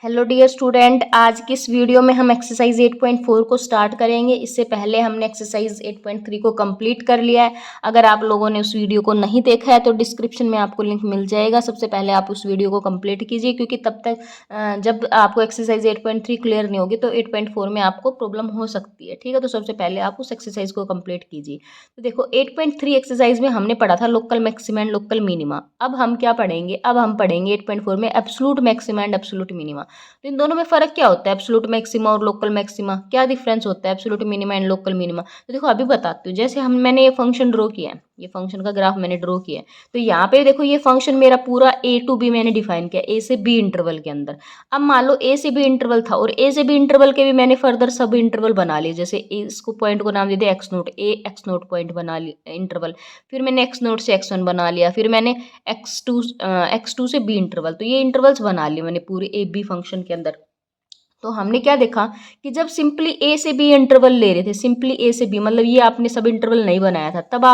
Hello dear student, आज की इस वीडियो में हम एक्सरसाइज 8.4 को स्टार्ट करेंगे। इससे पहले हमने एक्सरसाइज 8.3 को कंप्लीट कर लिया है। अगर आप लोगों ने उस वीडियो को नहीं देखा है तो डिस्क्रिप्शन में आपको लिंक मिल जाएगा। सबसे पहले आप उस वीडियो को कंप्लीट कीजिए, क्योंकि तब तक जब आपको एक्सरसाइज 8.3 क्लियर नहीं होगी तो 8.4 में आपको प्रॉब्लम हो सकती है। ठीक है, तो सबसे पहले आप उस एक्सरसाइज को कंप्लीट कीजिए। तो देखो 8.3 एक्सरसाइज में हमने पढ़ा था local maxima and local minima. अब हम क्या पढ़ेंगे? अब हम पढ़ेंगे 8.4 में absolute maxima and absolute minima. तो इन दोनों में फर्क क्या होता है? एब्सोल्यूट मैक्सिमा और लोकल मैक्सिमा, क्या डिफरेंस होता है absolute minima and local minima? तो देखो अभी बताती हूँ। जैसे मैंने ये फंक्शन ड्रॉ किया है, ये फंक्शन का ग्राफ मैंने ड्रॉ किया है। तो यहाँ पे देखो ये फंक्शन मेरा पूरा ए टू बी मैंने डिफाइन किया, ए से बी इंटरवल के अंदर। अब मान लो ए से बी इंटरवल था और ए से बी इंटरवल के भी मैंने फर्दर सब इंटरवल बना लिए। जैसे इसको पॉइंट को नाम दे दिया एक्स नोट, ए एक्स नोट पॉइंट बना लिया इंटरवल। फिर मैंने एक्स नोट से एक्स वन बना लिया, फिर मैंने एक्स टू से बी इंटरवल। तो ये इंटरवल्स बना लिए मैंने पूरे ए बी फंक्शन के अंदर। तो हमने क्या देखा कि जब सिंपली ए से बी इंटरवल ले रहे थे, सिंपली ए से बी, मतलब ये आपने सब इंटरवल नहीं बनाया था, तब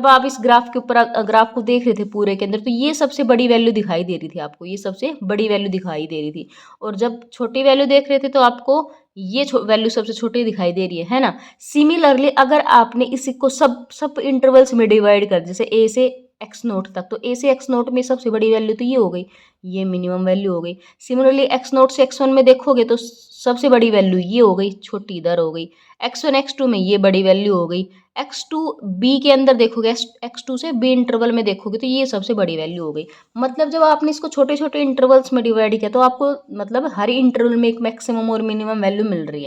आप इस ग्राफ के ऊपर ग्राफ को देख रहे थे पूरे के अंदर, तो ये सबसे बड़ी वैल्यू दिखाई दे रही थी आपको, ये सबसे बड़ी वैल्यू दिखाई दे रही थी। और जब छोटी वैल्यू देख रहे थे तो आपको ये वैल्यू सबसे छोटी दिखाई दे रही है ना। सिमिलरली अगर आपने इसी को सब सब इंटरवल्स में डिवाइड कर, जैसे ए से एक्स नोट तक, तो ए से एक्स नोट में सबसे बड़ी वैल्यू तो ये हो गई, ये मिनिमम वैल्यू हो गई। सिमिलरली एक्स नोट से एक्स वन में देखोगे तो सबसे बड़ी वैल्यू ये हो गई, छोटी इधर हो गई। एक्स वन एक्स टू में ये बड़ी वैल्यू हो गई। एक्स टू बी के अंदर देखोगे, एक्स टू से बी इंटरवल में देखोगे तो ये सबसे बड़ी वैल्यू हो गई। मतलब जब आपने इसको छोटे छोटे इंटरवल्स में डिवाइड किया तो आपको मतलब हर इंटरवल में एक मैक्सिमम और मिनिमम वैल्यू मिल रही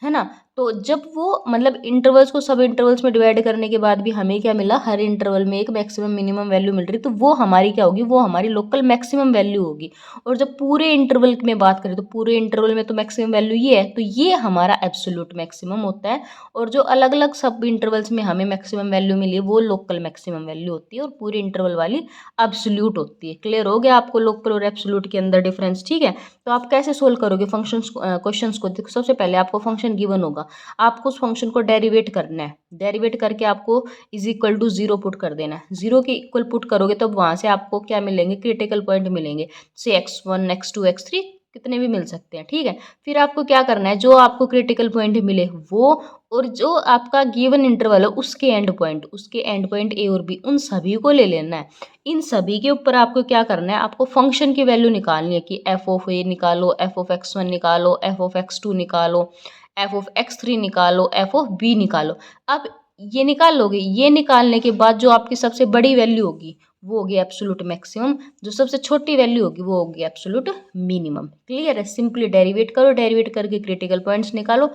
है ना। तो जब वो मतलब इंटरवल्स को सब इंटरवल्स में डिवाइड करने के बाद भी हमें क्या मिला, हर इंटरवल में एक मैक्सिमम मिनिमम वैल्यू मिल रही, तो वो हमारी क्या होगी, वो हमारी लोकल मैक्सिमम वैल्यू होगी। और जब पूरे इंटरवल में बात करें तो पूरे इंटरवल में तो मैक्सिमम वैल्यू ये है, तो ये हमारा एब्सोल्यूट मैक्सिमम होता है। और जो अलग अलग सब इंटरवल्स में हमें मैक्सिमम वैल्यू मिली वो लोकल मैक्सिमम वैल्यू होती है, और पूरे इंटरवल वाली एब्सोल्यूट होती है। क्लियर हो गया आपको लोकल और एब्सोल्यूट के अंदर डिफरेंस? ठीक है, तो आप कैसे सोल्व करोगे फंक्शन क्वेश्चंस को? देखो सबसे पहले आपको फंक्शन गिवन होगा, आपको उस फंक्शन को डेरिवेट करना है। डेरिवेट करके आपको is equal to zero put कर देना है। जीरो के इक्वल पुट करोगे तो वहां से आपको क्या मिलेंगे, क्रिटिकल पॉइंट मिलेंगे। से x one x two x three कितने भी मिल सकते हैं। ठीक है, फिर आपको क्या करना है, जो आपको क्रिटिकल पॉइंट मिले वो, और जो आपका गिवन इंटरवल है उसके एंड पॉइंट ए और बी, उन सभी को ले लेना है। इन सभी के ऊपर आपको क्या करना है, आपको फंक्शन की वैल्यू निकालनी है कि एफ ऑफ ए निकालो, एफ ऑफ एक्स वन निकालो, एफ ऑफ एक्स टू निकालो, एफ ऑफ एक्स थ्री निकालो, एफ ऑफ बी निकालो। अब ये निकाल लोगे, ये निकालने के बाद जो आपकी सबसे बड़ी वैल्यू होगी वो होगी एब्सोल्यूट मैक्सिमम, जो सबसे छोटी वैल्यू होगी वो होगी एब्सोल्यूट मिनिमम। क्लियर है? सिंपली डेरिवेट करो, डेरिवेट करके क्रिटिकल पॉइंट्स निकालो,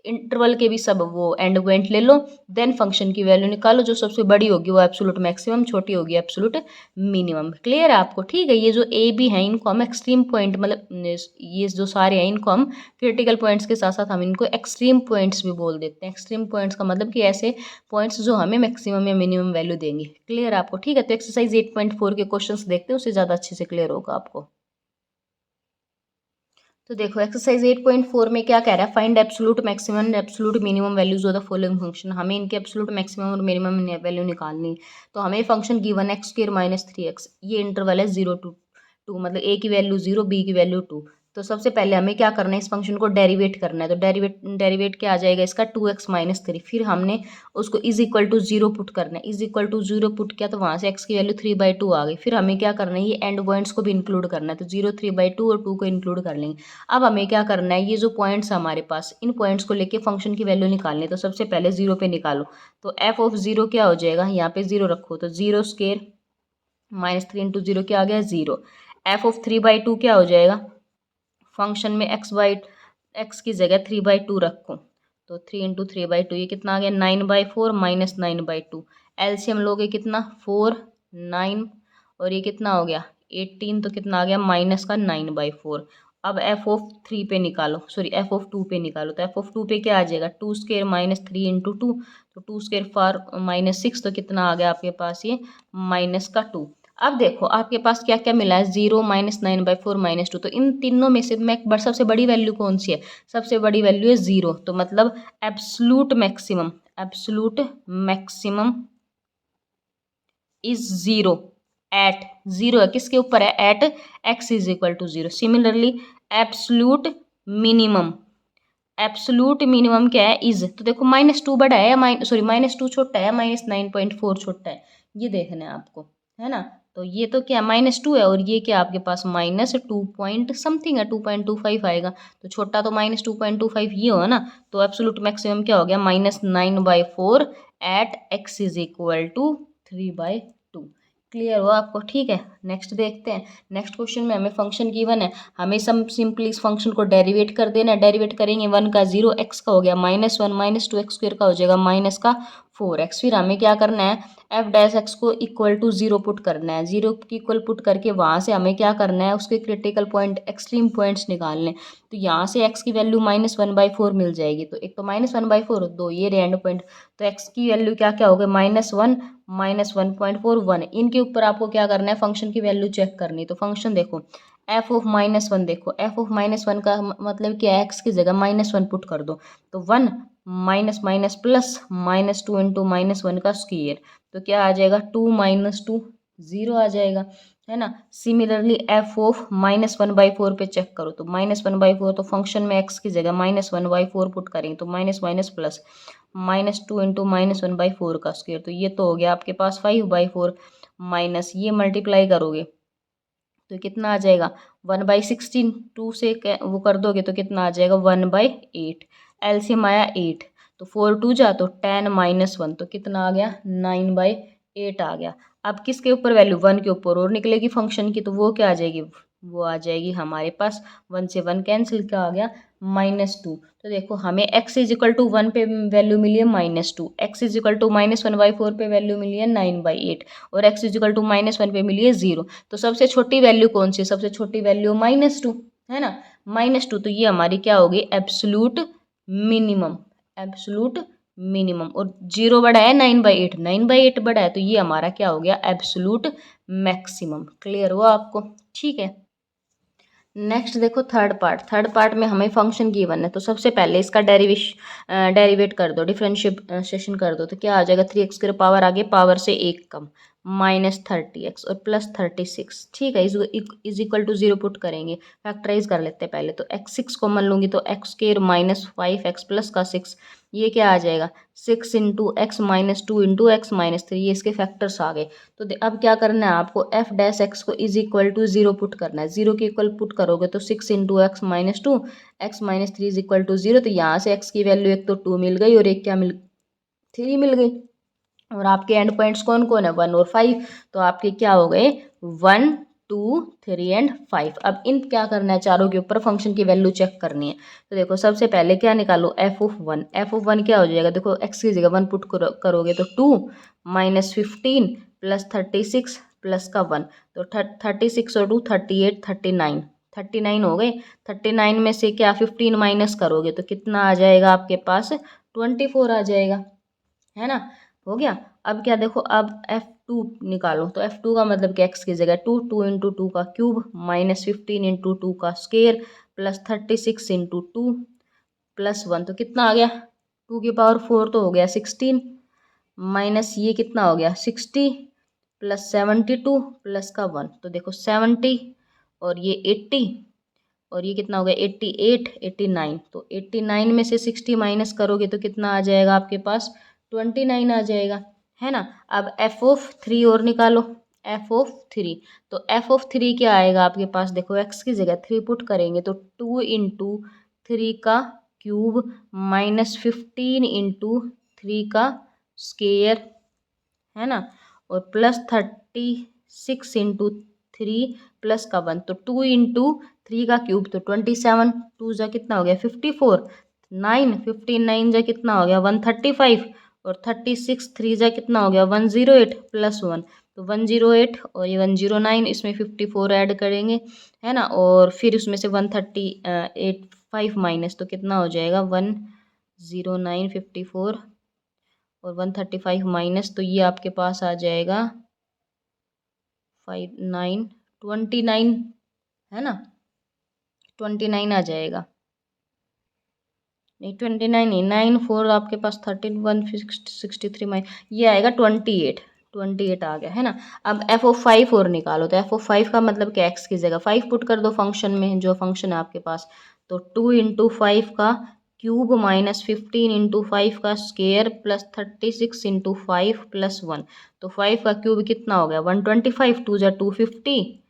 इंटरवल के भी सब वो एंड पॉइंट ले लो, देन फंक्शन की वैल्यू निकालो, जो सबसे बड़ी होगी वो एब्सोल्यूट मैक्सिमम, छोटी होगी एब्सोल्यूट मिनिमम। क्लियर है आपको? ठीक है, ये जो ए बी है इनको हम एक्सट्रीम पॉइंट, मतलब ये जो सारे हैं इनको हम क्रिटिकल पॉइंट्स के साथ साथ हम इनको एक्सट्रीम पॉइंट्स भी बोल देते हैं। एक्सट्रीम पॉइंट्स का मतलब कि ऐसे पॉइंट्स जो हमें मैक्सिमम या मिनिमम वैल्यू देंगे। क्लियर है आपको? ठीक है, तो एक्सरसाइज 8.4 के क्वेश्चंस देखते हैं, उससे ज़्यादा अच्छे से क्लियर होगा आपको। तो देखो एक्सरसाइज 8.4 में क्या कह रहा है, find absolute maximum and absolute minimum values of the following function. हमें इनके एब्सोल्यूट मैक्सिमम और मिनिमम वैल्यू निकालनी है। तो हमें function given x square minus 3x, ये इंटरवल है 0 to 2, मतलब ए की वैल्यू 0, बी की वैल्यू 2। तो सबसे पहले हमें क्या करना है, इस फंक्शन को डेरिवेट करना है। तो डेरिवेट क्या आ जाएगा इसका, 2x माइनस 3। फिर हमने उसको इज इक्वल टू 0 पुट करना है। इज इक्वल टू 0 पुट किया तो वहाँ से x की वैल्यू 3/2 आ गई। फिर हमें क्या करना है, ये एंड पॉइंट्स को भी इंक्लूड करना है। तो 0 3/2 और 2 को इंक्लूड कर लेंगे। अब हमें क्या करना है, ये जो पॉइंट्स है हमारे पास, इन पॉइंट्स को लेके फंक्शन की वैल्यू निकालनी है। तो सबसे पहले 0 पे निकालो, तो एफ ऑफ 0 क्या हो जाएगा, यहाँ पे 0 रखो तो 0 स्क्वायर माइनस 3 इंटू 0 क्या आ गया, 0। एफ ऑफ 3/2 क्या हो जाएगा, फंक्शन में एक्स की जगह 3/2 रखो, तो 3 × 3/2 ये कितना आ गया, 9/4 माइनस 9/2। एलसीएम लोगे कितना, 4 9, और ये कितना हो गया 18, तो कितना आ गया माइनस का 9/4। अब एफ ऑफ 3 पे निकालो, सॉरी एफ ऑफ 2 पे निकालो। तो एफ ऑफ 2 पे क्या आ जाएगा, 2 स्क्वायर माइनस 3 इंटू 2, तो 2 स्क्वायर फॉर माइनस 6, तो कितना आ गया आपके पास ये माइनस का 2। अब देखो आपके पास क्या क्या मिला है, 0 माइनस 9/4 माइनस 2। तो इन तीनों में से सबसे बड़ी वैल्यू कौन सी है, सबसे बड़ी वैल्यू है 0। तो मतलब एब्सोल्यूट मैक्सिमम इज 0 एट 0 है, किसके ऊपर है, at x is equal to 0। Similarly absolute minimum. Absolute minimum क्या है, इज। तो देखो -2 बड़ा है या -2 छोटा है या -9.4 छोटा है, ये देखना है आपको, है ना। तो ये तो क्या -2 है और ये क्या आपके पास -2 पॉइंट समथिंग है, 2.25 आएगा। तो छोटा तो -2.25 ये हो ना। तो एब्सोल्यूट मैक्सिमम क्या हो गया, -9/4 at x is equal to 3/2। Clear हुआ आपको, ठीक है। नेक्स्ट देखते हैं। नेक्स्ट क्वेश्चन में हमें फंक्शन गिवन है, हमें सिंपली इस फंक्शन को डेरिवेट कर देना है। डेरिवेट करेंगे 1 का 0, x का हो गया -1 -2x² का हो जाएगा -4x। फिर हमें क्या करना है, f डैश x को इक्वल टू 0 पुट करना है। 0 की इक्वल पुट करके वहाँ से हमें क्या करना है, उसके क्रिटिकल पॉइंट एक्सट्रीम पॉइंट्स निकालने। तो यहाँ से x की वैल्यू -1/4 मिल जाएगी। तो एक तो -1/4, दो ये रहे एंड पॉइंट। तो x की वैल्यू क्या क्या हो गई, -1 -1.4 1। इनके ऊपर आपको क्या करना है, फंक्शन की वैल्यू चेक करनी। तो फंक्शन देखो f ऑफ -1, देखो f ऑफ -1 का मतलब क्या है, x की जगह -1 पुट कर दो। तो 1 माइनस माइनस प्लस -2 इंटू -1 का स्क्वायर। तो क्या आ जाएगा, 2 - 2 0 आ जाएगा, है ना। सिमिलरली f ऑफ -1/4 पे चेक करो। तो -1/4, तो फंक्शन में x की जगह -1/4 पुट करेंगे। तो माइनस माइनस प्लस -2 इंटू -1/4 का स्क्वायर। तो ये तो हो गया आपके पास 5/4 माइनस ये मल्टीप्लाई करोगे तो कितना आ जाएगा 1/16। 2 से वो कर दोगे तो कितना आ जाएगा 1/8। एलसीएम आया 8। तो 4 2 जा तो 10 -1 तो कितना आ गया 9/8 आ गया। अब किसके ऊपर वैल्यू, 1 के ऊपर और निकलेगी फंक्शन की। तो वो क्या आ जाएगी, वो आ जाएगी हमारे पास 1 से 1 कैंसिल, क्या आ गया -2। तो देखो हमें x इज इक्वल टू 1 पे वैल्यू मिली है -2, x इज इक्वल टू -1/4 पे वैल्यू मिली है 9/8 और x इज इक्वल टू -1 पे मिली है 0। तो सबसे छोटी वैल्यू कौन सी है, सबसे छोटी वैल्यू -2, है ना। -2 तो ये हमारी क्या होगी, एब्सोल्यूट मिनिमम। Absolute minimum. और 0 बड़ा है 9/8, 9/8 बड़ा है तो ये हमारा क्या हो गया, एब्सोल्यूट मैक्सिमम। क्लियर हुआ आपको, ठीक है। नेक्स्ट देखो थर्ड पार्ट में हमें फंक्शन गिवन है। तो सबसे पहले इसका डेरिवेट कर दो, डिफरेंशिएशन कर दो। तो क्या आ जाएगा, 3x के पावर आगे पावर से 1 कम -30x और +36, ठीक है। इज इक्वल टू 0 पुट करेंगे, फैक्टराइज कर लेते हैं पहले। तो x6 कॉमन लूँगी तो x² -5x प्लस का 6, ये क्या आ जाएगा 6 इंटू एक्स -2 इंटू x -3, ये इसके फैक्टर्स आ गए। तो अब क्या करना है आपको, f डैश x को इज इक्वल टू 0 पुट करना है। 0 के इक्वल पुट करोगे तो 6 into x -2 x -3 is equal to 0। तो यहाँ से x की वैल्यू एक तो 2 मिल गई और एक क्या मिल 3 मिल गई। और आपके एंड पॉइंट्स कौन कौन है, 1 और 5। तो आपके क्या हो गए 1 2 3 एंड 5। अब इन क्या करना है, चारों के ऊपर फंक्शन की वैल्यू चेक करनी है। तो देखो सबसे पहले क्या निकालो, f ऑफ 1। f ऑफ 1 क्या हो जाएगा, देखो x की जगह 1 पुट करोगे तो 2 -15 प्लस 36 प्लस का 1। तो 36 और 2 38 39 39 हो गए। 39 में से क्या 15 माइनस करोगे तो कितना आ जाएगा आपके पास 24 आ जाएगा, है ना। हो गया। अब क्या देखो, अब f2 निकालो। तो f2 का मतलब कि x की जगह 2 2 इंटू 2 का क्यूब -15 इंटू 2 का स्केयर प्लस 36 इंटू 2 प्लस 1। तो कितना आ गया 2 की पावर 4 तो हो गया 16 माइनस ये कितना हो गया 60 प्लस 72 प्लस का 1। तो देखो 70 और ये 80 और ये कितना हो गया 88 89। तो 89 में से 60 माइनस करोगे तो कितना आ जाएगा आपके पास 29 आ जाएगा, है ना। अब f ऑफ 3 और निकालो, f ऑफ 3। तो f ऑफ 3 क्या आएगा आपके पास, देखो x की जगह 3 पुट करेंगे तो 2 इंटू 3 का क्यूब -15 इंटू 3 का स्केयर, है ना। और प्लस 36 इंटू 3 प्लस का 1। तो 2 इंटू 3 का क्यूब तो 27, 2 जा कितना हो गया 54, 9 15 9 जा कितना हो गया 135 और 36 3 जा कितना हो गया 108 प्लस 1। तो 108 और ये 109, इसमें 54 ऐड करेंगे, है ना। और फिर उसमें से 138 5 माइनस तो कितना हो जाएगा 109 54 और 135 माइनस तो ये आपके पास आ जाएगा 5 9 29, है ना। 29 आ जाएगा, नहीं 29 नहीं 9 4 आपके पास 13 1 63 माइनस ये आएगा 28 28 आ गया है ना। अब एफ ऑफ 5 और निकालो, तो एफ ऑफ 5 का मतलब क्या, एक्स की जगह 5 पुट कर दो फंक्शन में, जो फंक्शन है आपके पास। तो 2 इंटू 5 का क्यूब माइनस 15 इंटू 5 का स्केयर प्लस 36 इंटू 5 प्लस 1। तो 5 का क्यूब कितना हो गया 125, 2 जा 250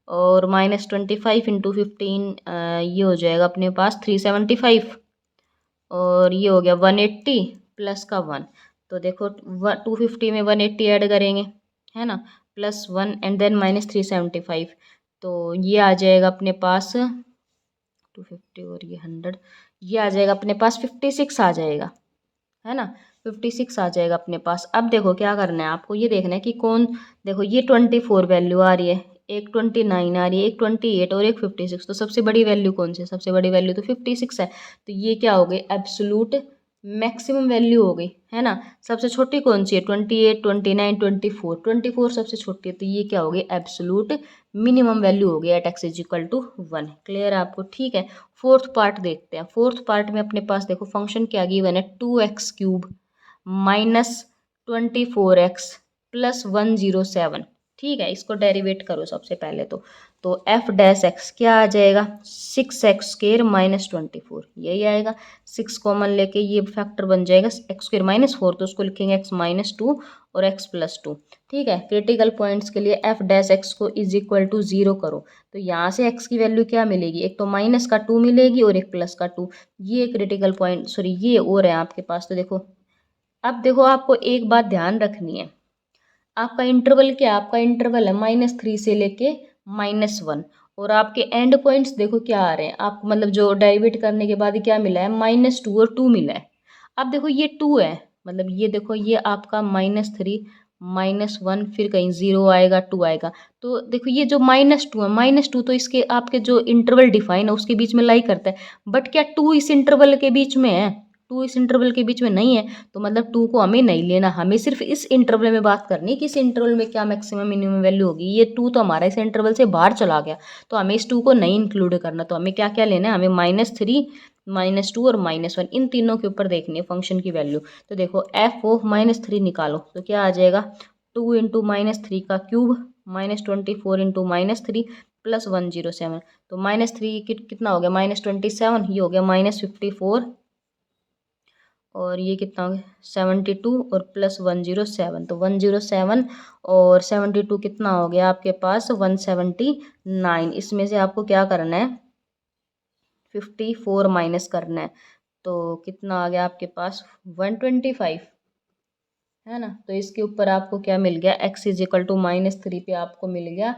और माइनस 25 इंटू 15 ये हो जाएगा अपने पास 375 और ये हो गया 180 प्लस का 1। तो देखो 250 में 180 ऐड करेंगे है ना, प्लस 1 एंड देन माइनस 375। तो ये आ जाएगा अपने पास 250 और ये 100, ये आ जाएगा अपने पास 56 आ जाएगा है ना, 56 आ जाएगा अपने पास। अब देखो क्या करना है आपको, ये देखना है कि कौन, देखो ये 24 वैल्यू आ रही है, एक 29 आ रही है, एक 28 और एक 56। तो सबसे बड़ी वैल्यू कौन सी है, सबसे बड़ी वैल्यू तो 56 है। तो ये क्या हो गई, एब्सोलूट मैक्सिमम वैल्यू हो गई है ना। सबसे छोटी कौन सी है 28, 29, 24, 24 सबसे छोटी है। तो ये क्या हो गई, एब्सोलूट मिनिमम वैल्यू हो गई at x is equal to 1। Clear है आपको, ठीक है। फोर्थ पार्ट देखते हैं। फोर्थ पार्ट में अपने पास देखो फंक्शन क्या गिवन है, 2x cube minus 24x plus 107। ठीक है, इसको डेरिवेट करो सबसे पहले तो एफ डैश एक्स क्या आ जाएगा 6x स्क्र माइनस 24, यही आएगा। 6 कॉमन लेके ये फैक्टर बन जाएगा एक्स स्क्र माइनस 4, तो उसको लिखेंगे x माइनस 2 और x प्लस 2। ठीक है, क्रिटिकल पॉइंट्स के लिए एफ डैश एक्स को इज इक्वल टू 0 करो। तो यहाँ से x की वैल्यू क्या मिलेगी, एक तो माइनस का 2 मिलेगी और एक प्लस का 2। ये क्रिटिकल पॉइंट, सॉरी ये और है आपके पास। तो देखो अब देखो आपको एक बात ध्यान रखनी है, आपका इंटरवल क्या है, आपका इंटरवल है -3 से लेके -1 और आपके एंड पॉइंट्स देखो क्या आ रहे हैं आपको, मतलब जो डेरिवेट करने के बाद क्या मिला है -2 और 2 मिला है। अब देखो ये 2 है, मतलब ये देखो ये आपका -3 -1 फिर कहीं 0 आएगा 2 आएगा। तो देखो ये जो -2 है, -2 तो इसके आपके जो इंटरवल डिफाइन है उसके बीच में लाई करता है, बट क्या 2 इस इंटरवल के बीच में है, 2 इस इंटरवल के बीच में नहीं है। तो मतलब 2 को हमें नहीं लेना, हमें सिर्फ इस इंटरवल में बात करनी है कि इस इंटरवल में क्या मैक्सिमम मिनिमम वैल्यू होगी। ये 2 तो हमारा इस इंटरवल से बाहर चला गया, तो हमें इस 2 को नहीं इंक्लूड करना। तो हमें क्या क्या लेना है, हमें -3 -2 और -1 इन तीनों के ऊपर देखनी है फंक्शन की वैल्यू। तो देखो एफ ऑफ -3 निकालो, तो क्या आ जाएगा 2 इंटू -3 का क्यूब -24 इंटू -3 प्लस 107। तो -3 कितना हो गया -27, ये हो गया -54 और ये कितना हो गया 72 और प्लस 107। तो 107 और 72 कितना हो गया आपके पास 179। इसमें से आपको क्या करना है 54 माइनस करना है, तो कितना आ गया आपके पास 125 है ना। तो इसके ऊपर आपको क्या मिल गया, x इज इक्वल टू -3 पे आपको मिल गया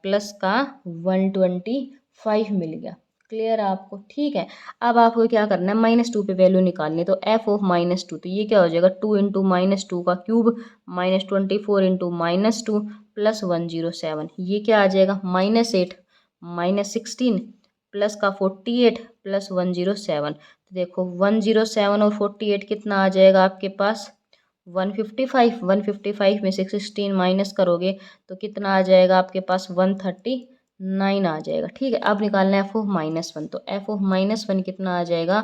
प्लस का 125 मिल गया। क्लियर है आपको, ठीक है। अब आपको क्या करना है -2 पे वैल्यू निकालनी है, तो एफ ऑफ -2, तो ये क्या हो जाएगा 2 इंटू -2 का क्यूब -24 इंटू -2 प्लस 107। ये क्या आ जाएगा -8 -16 प्लस का 48 प्लस 107। तो देखो 107 और 48 कितना आ जाएगा आपके पास 155। 155 में से 16 माइनस करोगे तो कितना आ जाएगा आपके पास 139 आ जाएगा। ठीक है, अब निकालना है एफ ऑफ -1, तो एफ ऑफ -1 कितना आ जाएगा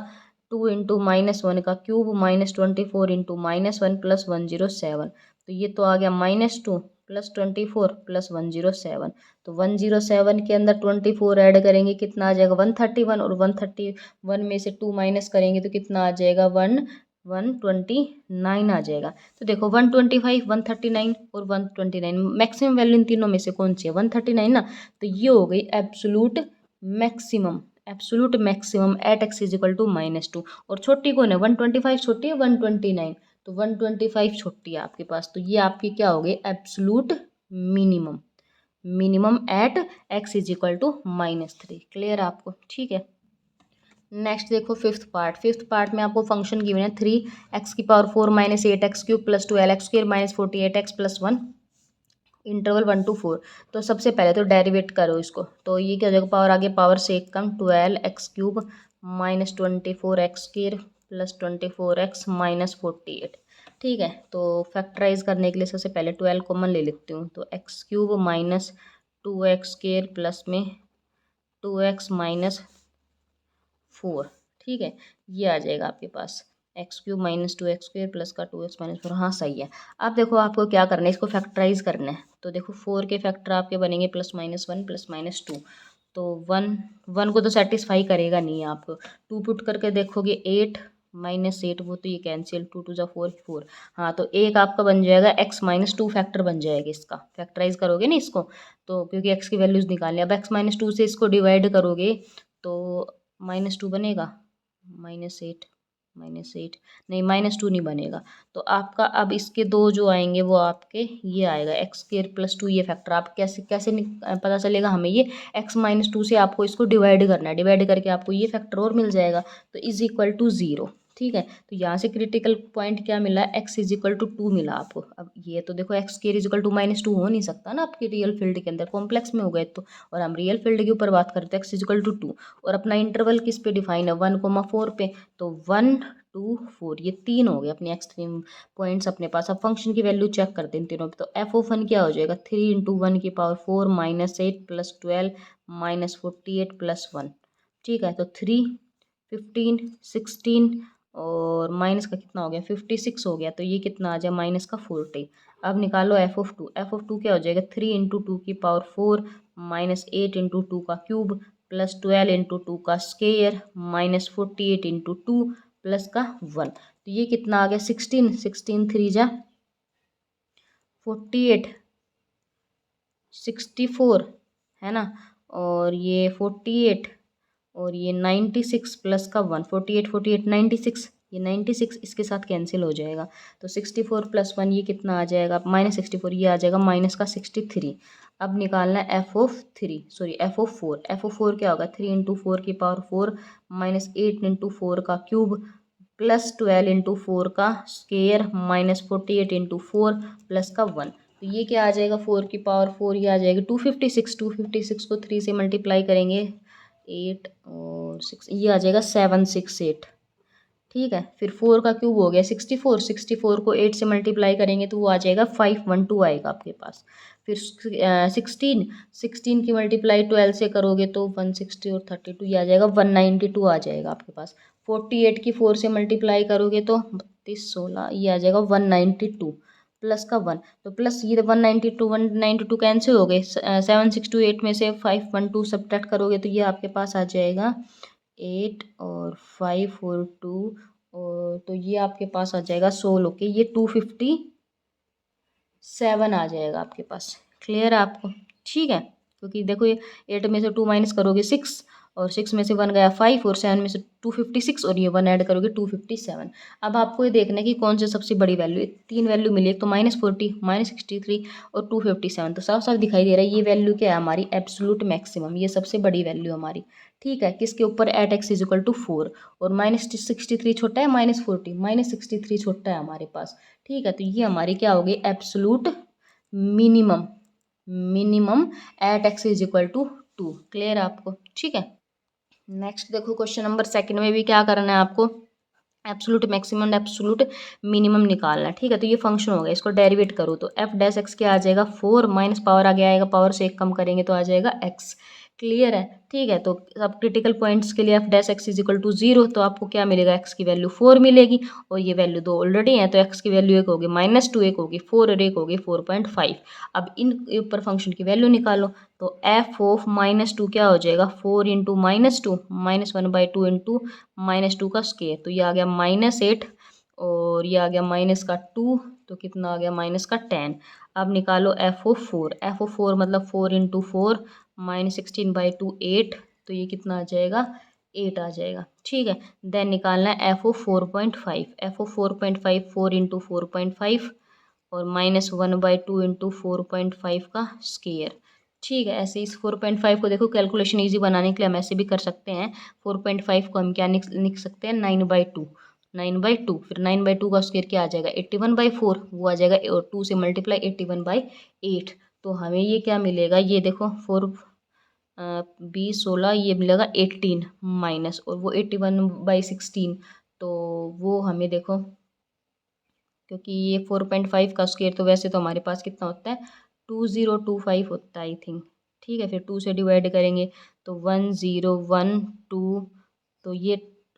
2 इंटू -1 का क्यूब -24 इंटू -1 प्लस 107। तो ये तो आ गया -2 प्लस 24 प्लस 107। तो 107 के अंदर 24 ऐड करेंगे कितना आ जाएगा 131 और 131 में से 2 माइनस करेंगे तो कितना आ जाएगा 129 आ जाएगा। तो देखो 125 139 और 129 मैक्सिमम वैल्यू इन तीनों में से कौन सी है 139 ना। तो ये हो गई absolute maximum, absolute maximum at x is equal to -2। और छोटी कौन है 125 छोटी है 129, तो 125 छोटी है आपके पास। तो ये आपकी क्या हो गई absolute minimum, minimum at x is equal to -3। Clear है आपको, ठीक है। नेक्स्ट देखो फिफ्थ पार्ट। फिफ्थ पार्ट में आपको फंक्शन गिवन है 3x⁴ minus 8x³ plus 12x² minus 48x plus 1 interval 1 to 4। तो सबसे पहले तो डेरिवेट करो इसको, तो ये क्या हो जाएगा पावर आगे पावर से एक कम 12x³ minus 24x² plus 24x minus 48। ठीक है, तो फैक्टराइज करने के लिए सबसे पहले 12 कॉमन ले लेती हूँ, तो x³ माइनस 2x² प्लस में 2x माइनस 4। ठीक है, ये आ जाएगा आपके पास। X cube minus 2x² plus का 2x-4, हाँ सही है। अब देखो आपको क्या करना है, इसको फैक्टराइज करना है। तो देखो 4 के फैक्टर आपके बनेंगे +-1 +-2। तो 1 को तो सेटिस्फाई करेगा नहीं, आप 2 पुट करके देखोगे 8 -8, वो तो ये कैंसिल, 2 2 4 4। हाँ तो एक आपका बन जाएगा x-2 फैक्टर बन जाएगा इसका, फैक्टराइज करोगे ना इसको, तो क्योंकि x की वैल्यूज निकालनी है। अब x-2 से इसको डिवाइड करोगे तो -2 बनेगा, -8 -8, नहीं -2 नहीं बनेगा। तो आपका अब इसके दो जो आएंगे वो आपके ये आएगा x² + 2, ये फैक्टर आप कैसे कैसे पता चलेगा हमें, ये x-2 से आपको इसको डिवाइड करना है, डिवाइड करके आपको ये फैक्टर और मिल जाएगा, तो = 0। ठीक है, तो यहाँ से क्रिटिकल पॉइंट क्या मिला, x = 2 मिला आपको। अब ये तो देखो x² = -2 हो नहीं सकता ना आपके रियल फील्ड के अंदर, कॉम्प्लेक्स में हो गए तो, और हम रियल फील्ड के ऊपर बात करते हैं, x = 2। और अपना इंटरवल किस पे डिफाइन है, 1,4 पे, तो 1 2 4, ये 3 हो गए अपने एक्सट्रीम पॉइंट्स अपने पास। अब फंक्शन की वैल्यू चेक करते हैं इन तीनों पे, तो f(1) क्या हो जाएगा, 3 × 1⁴ -8 + 12 -48 + 1। ठीक है, तो 3 15 16 और माइनस का कितना हो गया, 56 हो गया, तो ये कितना आ जाए, -40। अब निकालो f(2), f(2) क्या हो जाएगा, 3 × 2⁴ -8 × 2 का क्यूब +12 × 2 का स्केयर -48 × 2 प्लस का 1। तो ये कितना आ गया, 16 16 3 जा 48 64 है ना, और ये 48 और ये 96 प्लस का 1, 48 48 96, ये 96 इसके साथ कैंसिल हो जाएगा, तो 64 + 1 ये कितना आ जाएगा, -64, ये आ जाएगा -63। अब निकालना है f(4) क्या होगा, 3 × 4⁴ -8 × 4 का क्यूब +12 × 4 का स्केयर -48 × 4 प्लस का 1। तो ये क्या आ जाएगा, 4⁴ ये आ जाएगा 256, 256 को 3 से मल्टीप्लाई करेंगे 8 और 6, ये आ जाएगा 768। ठीक है, फिर 4 का क्यूब हो गया 64, 64 को 8 से मल्टीप्लाई करेंगे तो वो आ जाएगा 512 आएगा आपके पास। फिर 16, 16 की मल्टीप्लाई 12 से करोगे तो 160 और 32, ये आ जाएगा 192 आ जाएगा आपके पास। 48 की 4 से मल्टीप्लाई करोगे तो 32 16, ये आ जाएगा 192 प्लस का 1। तो प्लस ये 192 कैंसिल हो गए, 768 में से 512 सब्ट्रैक्ट करोगे तो ये आपके पास आ जाएगा 8 और 5 और 2, और तो ये आपके पास आ जाएगा 16 के, ये 257 आ जाएगा आपके पास। क्लियर है आपको, ठीक है, क्योंकि देखो ये 8 में से 2 माइनस करोगे 6, और 6 में से 1 गया 5, और 7 में से 256, और ये 1 ऐड करोगे 257। अब आपको ये देखना है कि कौन सी सबसे बड़ी वैल्यू है, 3 वैल्यू मिली, एक तो -40 -63 और 257, तो साफ साफ दिखाई दे रहा है ये वैल्यू क्या है हमारी, एब्सोल्यूट मैक्सिमम, ये सबसे बड़ी वैल्यू हमारी। ठीक है, किसके ऊपर, एट x = 4, और -63 छोटा है -40, -63 छोटा है हमारे पास। ठीक है, तो ये हमारी क्या होगी, absolute minimum, minimum at x = 2। Clear है आपको, ठीक है। नेक्स्ट देखो क्वेश्चन नंबर सेकंड में भी क्या करना है आपको, absolute maximum and absolute minimum निकालना है। ठीक है, तो ये फंक्शन होगा, इसको डेरिवेट करो तो f' क्या आ जाएगा, 4 माइनस पावर आगे आएगा, पावर से एक कम करेंगे तो आ जाएगा x। क्लियर है, ठीक है। तो अब क्रिटिकल पॉइंट्स के लिए f' = 0, तो आपको क्या मिलेगा, x की वैल्यू 4 मिलेगी, और ये वैल्यू दो ऑलरेडी है, तो x की वैल्यू एक होगी -2, एक होगी 4 और एक होगी 4.5। अब इन ऊपर फंक्शन की वैल्यू निकालो, तो f(-2) क्या हो जाएगा, 4 × -2 -1/2 × -2 का स्केयर, तो ये आ गया -8, और ये आ गया -2, तो कितना आ गया, -10। अब निकालो f(4) मतलब 4 × 4 -16/2 8, तो ये कितना आ जाएगा, 8 आ जाएगा। ठीक है, देन निकालना है f(4.5), 4 × 4.5 और -1/2 × 4.5 का स्केयर। ठीक है, ऐसे इस 4.5 को देखो, कैलकुलेशन इजी बनाने के लिए हम ऐसे भी कर सकते हैं, 4.5 को हम क्या लिख सकते हैं, 9/2, 9/2, फिर 9/2 का स्क्वायर क्या आ जाएगा, 81/4, वो आ जाएगा, और 2 से मल्टीप्लाई 81/8, तो हमें ये क्या मिलेगा, ये देखो 4 20 16, ये मिलेगा 18 माइनस, और वो 81/16, तो वो हमें देखो, क्योंकि ये 4.5 का स्क्वायर तो वैसे तो हमारे पास कितना होता है, 2025 होता है आई थिंक। ठीक है, फिर 2 से डिवाइड करेंगे तो 1012, तो ये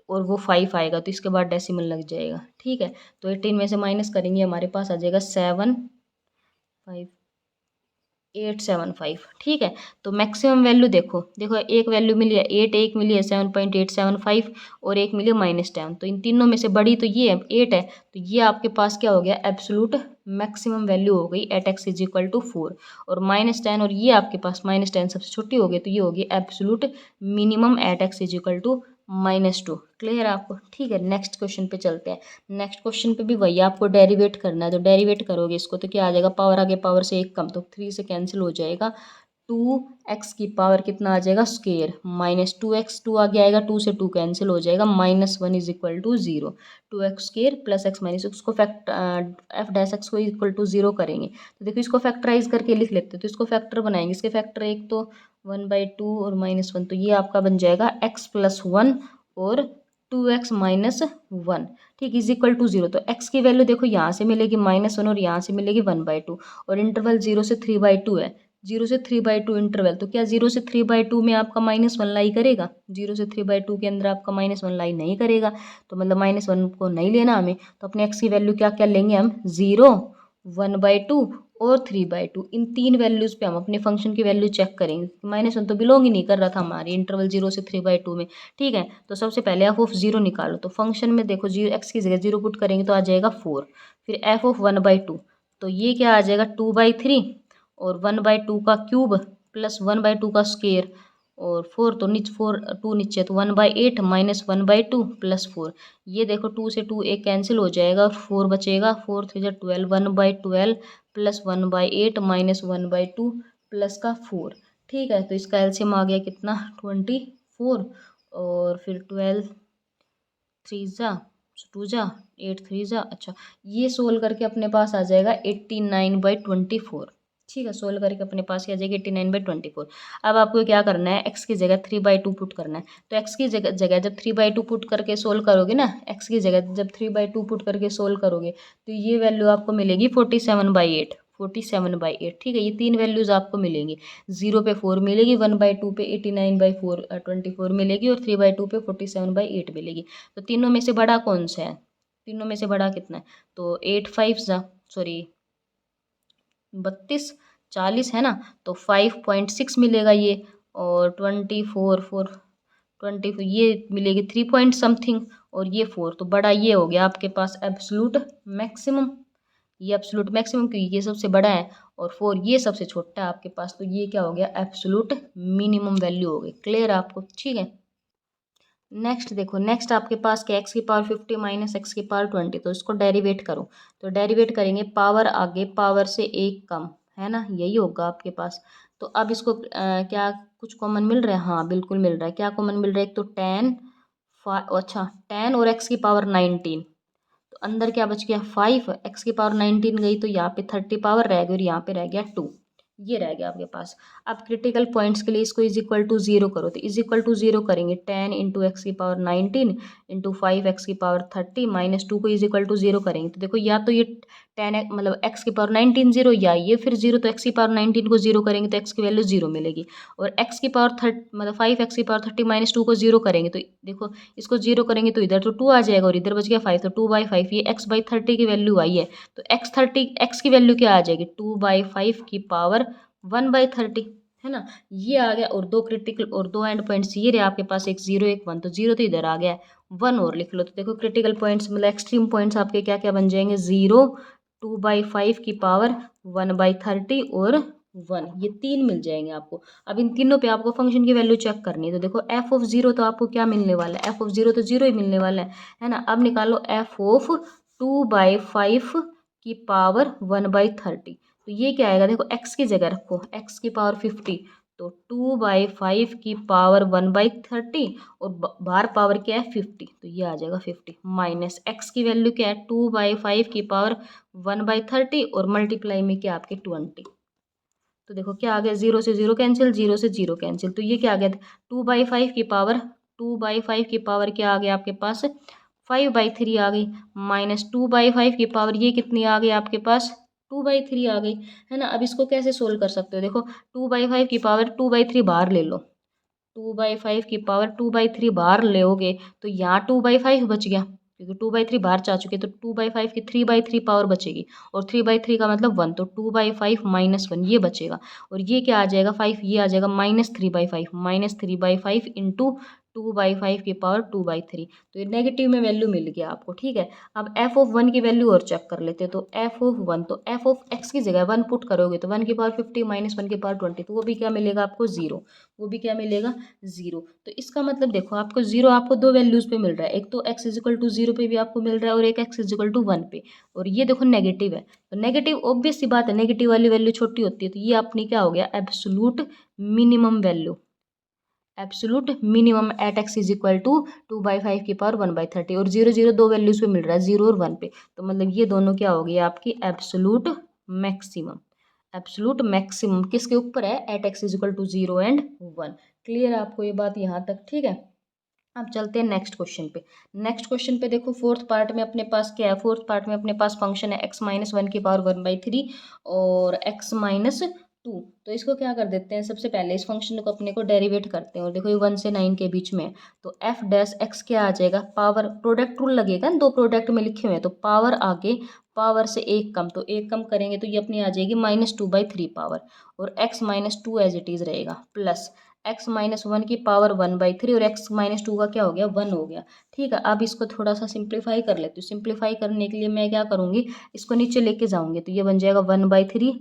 और वो 5 आएगा तो इसके बाद डेसिमल लग जाएगा। ठीक है, तो 18 में से माइनस करेंगे, हमारे पास आ जाएगा 75875। ठीक है, तो मैक्सिमम वैल्यू देखो देखो, एक वैल्यू मिली है 8, एक मिली है 7.875 और एक मिली है -10। तो इन तीनों में से बड़ी तो ये है 8 है, तो ये आपके पास क्या हो गया, एब्सोलूट मैक्सिमम वैल्यू हो गई at x is equal to 4। और -10 और ये आपके पास -10 सबसे छोटी हो गई, तो ये होगी absolute minimum at x is equal to -2। Clear आपको? ठीक है, नेक्स्ट क्वेश्चन पे चलते हैं। नेक्स्ट क्वेश्चन पे भी वही आपको डेरिवेट करना है, तो डेरिवेट करोगे इसको तो क्या आ जाएगा, पावर आगे पावर से एक कम, तो 3 से कैंसिल हो जाएगा। 2x की पावर कितना आ जाएगा स्क्वेयर, -2x, 2 आगे आएगा, 2 से 2 कैंसिल हो जाएगा, -1 is equal to 0। 2x square plus x minus, उसको फैक्ट एफ डैश एक्स को इक्वल टू 0 करेंगे। तो देखो इसको फैक्टराइज करके लिख लेते हैं, तो इसको फैक्टर बनाएंगे, इसके फैक्टर एक तो 1/2 और -1, तो ये आपका बन जाएगा x+1 और 2x -1। ठीक, इज इक्वल टू 0। तो x की वैल्यू देखो यहाँ से मिलेगी -1 और यहाँ से मिलेगी 1/2, और इंटरवल 0 से 3/2 है। 0 से 3/2 इंटरवल, तो क्या 0 से 3/2 में आपका -1 लाई करेगा, 0 से 3/2 के अंदर आपका -1 लाई नहीं करेगा, तो मतलब -1 को नहीं लेना हमें। तो अपने x की वैल्यू क्या क्या लेंगे हम, 0, 1/2 और 3/2। इन तीन वैल्यूज़ पे हम अपने फंक्शन की वैल्यू चेक करेंगे। -1 तो बिलोंग ही नहीं कर रहा था हमारे इंटरवल 0 से 3/2 में। ठीक है, तो सबसे पहले एफ ऑफ 0 निकालो, तो फंक्शन में देखो 0 x की जगह 0 पुट करेंगे तो आ जाएगा 4। फिर एफ ऑफ 1/2, तो ये क्या आ जाएगा 2/3 और 1/2 का क्यूब प्लस 1/2 का स्क्वेयर, और 4 तो नीचे 4 2 नीचे, तो 1/8 माइनस 1/2 प्लस 4। ये देखो 2 से 2 एक कैंसिल हो जाएगा और 4 बचेगा, 4 3 12, 1/12 प्लस 1/8 माइनस 1/2 प्लस का 4। ठीक है, तो इसका एलसीएम आ गया कितना, 24, और फिर 12 3 जा 2 जा 8 3 जा, अच्छा ये सोल्व करके अपने पास आ जाएगा 89/24। ठीक है, सोल्व करके अपने पास आ जाएगी 89/24। अब आपको क्या करना है, x की जगह 3/2 पुट करना है। तो x की जगह जब 3/2 पुट करके सोल्व करोगे ना, x की जगह जब 3/2 पुट करके सोल्व करोगे तो ये वैल्यू आपको मिलेगी 47/8। 47/8। ठीक है, ये तीन वैल्यूज आपको मिलेंगी, 0 पे 4 मिलेगी, 1/2 पे 89/24 मिलेगी, और 3/2 पे 47/8 मिलेगी। तो तीनों में से बड़ा कौन सा है, तीनों में से बड़ा कितना है, तो 32 40 है ना, तो 5.6 मिलेगा ये, और 24 ये मिलेगी 3 पॉइंट समथिंग, और ये 4, तो बड़ा ये हो गया आपके पास एब्सोल्यूट मैक्सिमम। ये एब्सोल्यूट मैक्सिमम क्योंकि ये सबसे बड़ा है, और 4 ये सबसे छोटा है आपके पास, तो ये क्या हो गया, एब्सोल्यूट मिनिमम वैल्यू हो गई। क्लियर आपको? ठीक है, नेक्स्ट देखो, नेक्स्ट आपके पास क्या, एक्स की पावर 50 माइनस एक्स की पावर 20, तो इसको डेरिवेट करो। तो डेरिवेट करेंगे, पावर आगे पावर से एक कम, है ना, यही होगा आपके पास। तो अब इसको क्या कुछ कॉमन मिल रहा है, हाँ बिल्कुल मिल रहा है। क्या कॉमन मिल रहा है, एक तो 10 अच्छा 10 और एक्स की पावर 19, तो अंदर क्या बच गया 5, एक्स की पावर 19 गई, तो यहाँ पे 30 पावर रह गई और यहाँ पे रह गया 2, ये रह गया आपके पास। अब क्रिटिकल पॉइंट्स के लिए इसको इज इक्वल टू 0 करो, तो इज इक्वल टू 0 करेंगे, 10 इंटू एक्स की पावर 19 इंटू 5 एक्स की पावर 30 माइनस 2 को इज इक्वल टू 0 करेंगे, तो देखो या तो ये 10 मतलब एक्स की पावर 19 0, या ये फिर 0, तो एक्स की पावर 19 को 0 करेंगे तो एक्स की वैल्यू 0 मिलेगी, और एक्स की पावर 30 मतलब 5 एक्स की पावर 30 माइनस 2 को 0 करेंगे, तो देखो इसको 0 करेंगे तो इधर तो 2 आ जाएगा और इधर बच गया 5, तो 2/5 ये x/30 की वैल्यू आई है, तो x की वैल्यू क्या आ जाएगी, 2/5 की पावर 1/30, है ना, ये आ गया। और दो क्रिटिकल और दो एंड पॉइंट्स ये रहे आपके पास, एक 0 एक 1, तो 0 तो इधर आ गया, 1 और लिख लो। तो देखो क्रिटिकल पॉइंट्स मतलब एक्सट्रीम पॉइंट्स आपके क्या क्या बन जाएंगे, 0, 2/5 की पावर 1/30 और 1, ये तीन मिल जाएंगे आपको। अब इन तीनों पे आपको फंक्शन की वैल्यू चेक करनी है, तो देखो एफ ऑफ 0 तो आपको क्या मिलने वाला है, एफ ऑफ 0 तो 0 ही मिलने वाला है ना। अब निकालो एफ ऑफ 2/5 की पावर 1/30, तो ये क्या आएगा, देखो x की जगह रखो, x की पावर 50, तो 2/5 की पावर 1/30, और बाहर पावर क्या है 50, तो ये आ जाएगा 50, माइनस x की वैल्यू क्या है 2/5 की पावर 1/30, और मल्टीप्लाई में क्या आपके 20, तो देखो क्या आ गया, 0 से 0 कैंसिल, 0 से 0 कैंसिल, तो ये क्या आ गया 2/5 की पावर, 2/5 की पावर क्या आ गया आपके पास 5/3 आ गई, माइनस 2/5 की पावर ये कितनी आ गई आपके पास 2/3 आ गई, है ना। अब इसको कैसे सोल्व कर सकते हो, देखो 2/5 की पावर 2/3 बाहर ले लो, 2/5 की पावर 2/3 बाहर लोगे तो यहाँ 2/5 बच गया, क्योंकि 2/3 बाहर जा चुके तो 2/5 की 3/3 पावर बचेगी, और 3/3 का मतलब 1, तो 2/5 -1 ये बचेगा। और ये क्या आ जाएगा 5, ये आ जाएगा -3/5, -3/5 इंटू 2/5 की पावर 2/3। तो ये नेगेटिव में वैल्यू मिल गया आपको, ठीक है। अब एफ ऑफ 1 की वैल्यू और चेक कर लेते हैं। तो एफ ऑफ 1, तो एफ ऑफ एक्स की जगह 1 पुट करोगे तो 1 की पावर 50 -1 की पावर 20, तो वो भी क्या मिलेगा आपको 0, वो भी क्या मिलेगा 0। तो इसका मतलब देखो आपको 0 आपको दो वैल्यूज़ पे मिल रहा है, एक तो x इजिकल टू 0 पे भी आपको मिल रहा है और एक x इजिकल टू 1 पे, और ये देखो नेगेटिव है। तो नेगेटिव ऑब्वियस सी बात है, नेगेटिव वाली वैल्यू छोटी होती है, तो ये अपनी क्या हो गया absolute minimum value, absolute minimum at x is equal to 2/5 की पावर 1/30, और 0 0 दो वैल्यूज पे मिल रहा है 0 और 1 पे, तो मतलब ये दोनों क्या हो गई आपकी एब्सोलूट मैक्सिमम। एब्सोलूट मैक्सिमम किसके ऊपर है, at x is equal to 0 and 1। Clear है आपको ये बात यहाँ तक, ठीक है। अब चलते हैं नेक्स्ट क्वेश्चन पे। नेक्स्ट क्वेश्चन पे देखो फोर्थ पार्ट में अपने पास क्या है, फोर्थ पार्ट में अपने पास फंक्शन है x-1 की पावर 1/3 और x-2। तो इसको क्या कर देते हैं, सबसे पहले इस फंक्शन को अपने को डेरिवेट करते हैं, और देखो ये 1 से 9 के बीच में है, तो f डैश x क्या आ जाएगा, पावर प्रोडक्ट रूल लगेगा ना, दो प्रोडक्ट में लिखे हुए हैं, तो पावर आगे पावर से एक कम, तो एक कम करेंगे तो ये अपनी आ जाएगी -2/3 पावर, और x-2 एज इट इज़ रहेगा, प्लस x-1 की पावर 1/3 और x-2 का क्या हो गया 1 हो गया, ठीक है। अब इसको थोड़ा सा सिंप्लीफाई कर लेती हूँ। सिंप्लीफाई करने के लिए मैं क्या करूँगी, इसको नीचे लेके जाऊँगी, तो ये बन जाएगा 1/3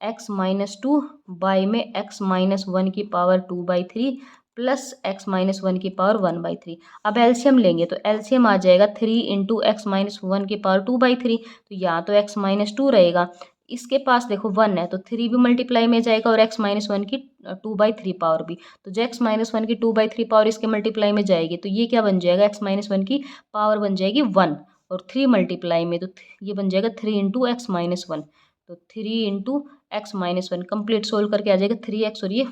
x-2 बाई में x-1 की पावर 2/3 प्लस x-1 की पावर 1/3। अब एलसीएम लेंगे तो एलसीएम आ जाएगा 3 इंटू x-1 की पावर 2/3, तो यहाँ तो x-2 रहेगा, इसके पास देखो 1 है तो 3 भी मल्टीप्लाई में जाएगा और x-1 की 2/3 पावर भी, तो जो x-1 की 2/3 पावर इसके मल्टीप्लाई में जाएगी, तो ये क्या बन जाएगा x-1 की पावर बन जाएगी 1, और 3 मल्टीप्लाई में तो ये बन जाएगा 3 इंटू x-1, तो 3 इंटू x-1 कंप्लीट सोल्व करके आ जाएगा 3x और ये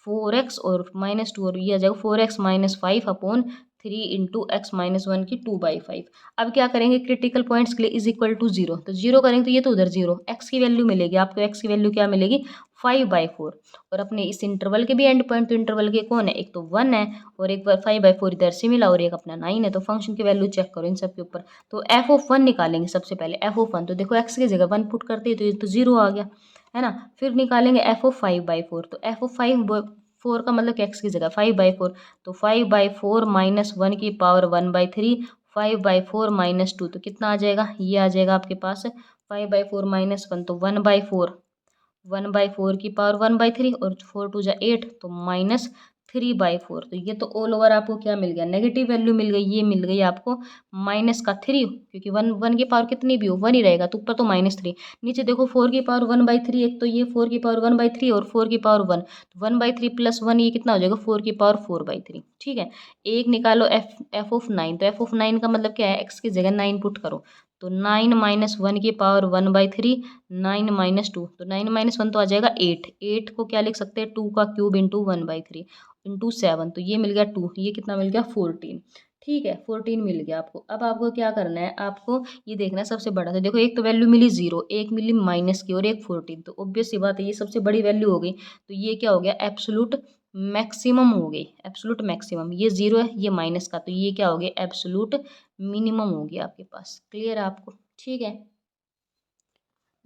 4x और -2, और ये आ जाएगा 4x -5 अपॉन 3 इंटू x-1 की 2/5। अब क्या करेंगे क्रिटिकल पॉइंट्स के लिए इज इक्वल टू 0, तो 0 करेंगे तो ये तो उधर 0, x की वैल्यू मिलेगी आपको, x की वैल्यू क्या मिलेगी 5/4, और अपने इस इंटरवल के भी एंड पॉइंट, तो इंटरवल के कौन है, एक तो 1 है और एक बार 5/4 इधर से मिला और एक अपना 9 है, तो फंक्शन की वैल्यू चेक करो इन सब के ऊपर। तो एफ ऑफ 1 निकालेंगे सबसे पहले, एफ ऑफ 1, तो देखो x की जगह 1 पुट करते हैं तो ये तो 0 आ गया है ना। फिर निकालेंगे एफ ऑफ 5/4, तो एफ ऑफ 5/4 का मतलब x की जगह 5/4, तो 5/4 -1 की पावर 1/3, 5/4 -2, तो कितना आ जाएगा, ये आ जाएगा आपके पास 5/4 -1, तो 1/4 की पावर 1/3, और 4 2 जा 8, तो -3/4, तो ये तो ऑल ओवर आपको क्या मिल गया नेगेटिव वैल्यू मिल गई, ये मिल गई आपको -3, क्योंकि 1 1 की पावर कितनी भी हो 1 ही रहेगा, तो ऊपर तो -3, नीचे देखो 4 की पावर 1/3, एक तो ये 4 की पावर 1/3 और 4 की पावर 1, तो 1/3 प्लस 1 ये कितना हो जाएगा 4 की पावर 4/3, ठीक है। एक निकालो एफ ऑफ 9, तो एफ ऑफ 9 का मतलब क्या है, एक्स की जगह 9 पुट करो, तो 9 -1 की पावर 1/3, 9 -2, तो 9 -1 तो आ जाएगा 8, 8 को क्या लिख सकते हैं 2 का क्यूब इंटू 1/3 इंटू 7, तो ये मिल गया 2, ये कितना मिल गया 14, ठीक है 14 मिल गया आपको। अब आपको क्या करना है, आपको ये देखना है सबसे बड़ा, तो देखो एक तो वैल्यू मिली 0, एक मिली माइनस की और एक 14, तो ऑब्वियस सी बात है ये सबसे बड़ी वैल्यू हो गई, तो ये क्या हो गया एब्सोलूट मैक्सिमम हो गई, एब्सोलूट मैक्सिमम, ये 0 है ये माइनस का, तो ये क्या हो गया एब्सोलूट मिनिमम हो गया आपके पास। क्लियर है आपको, ठीक है।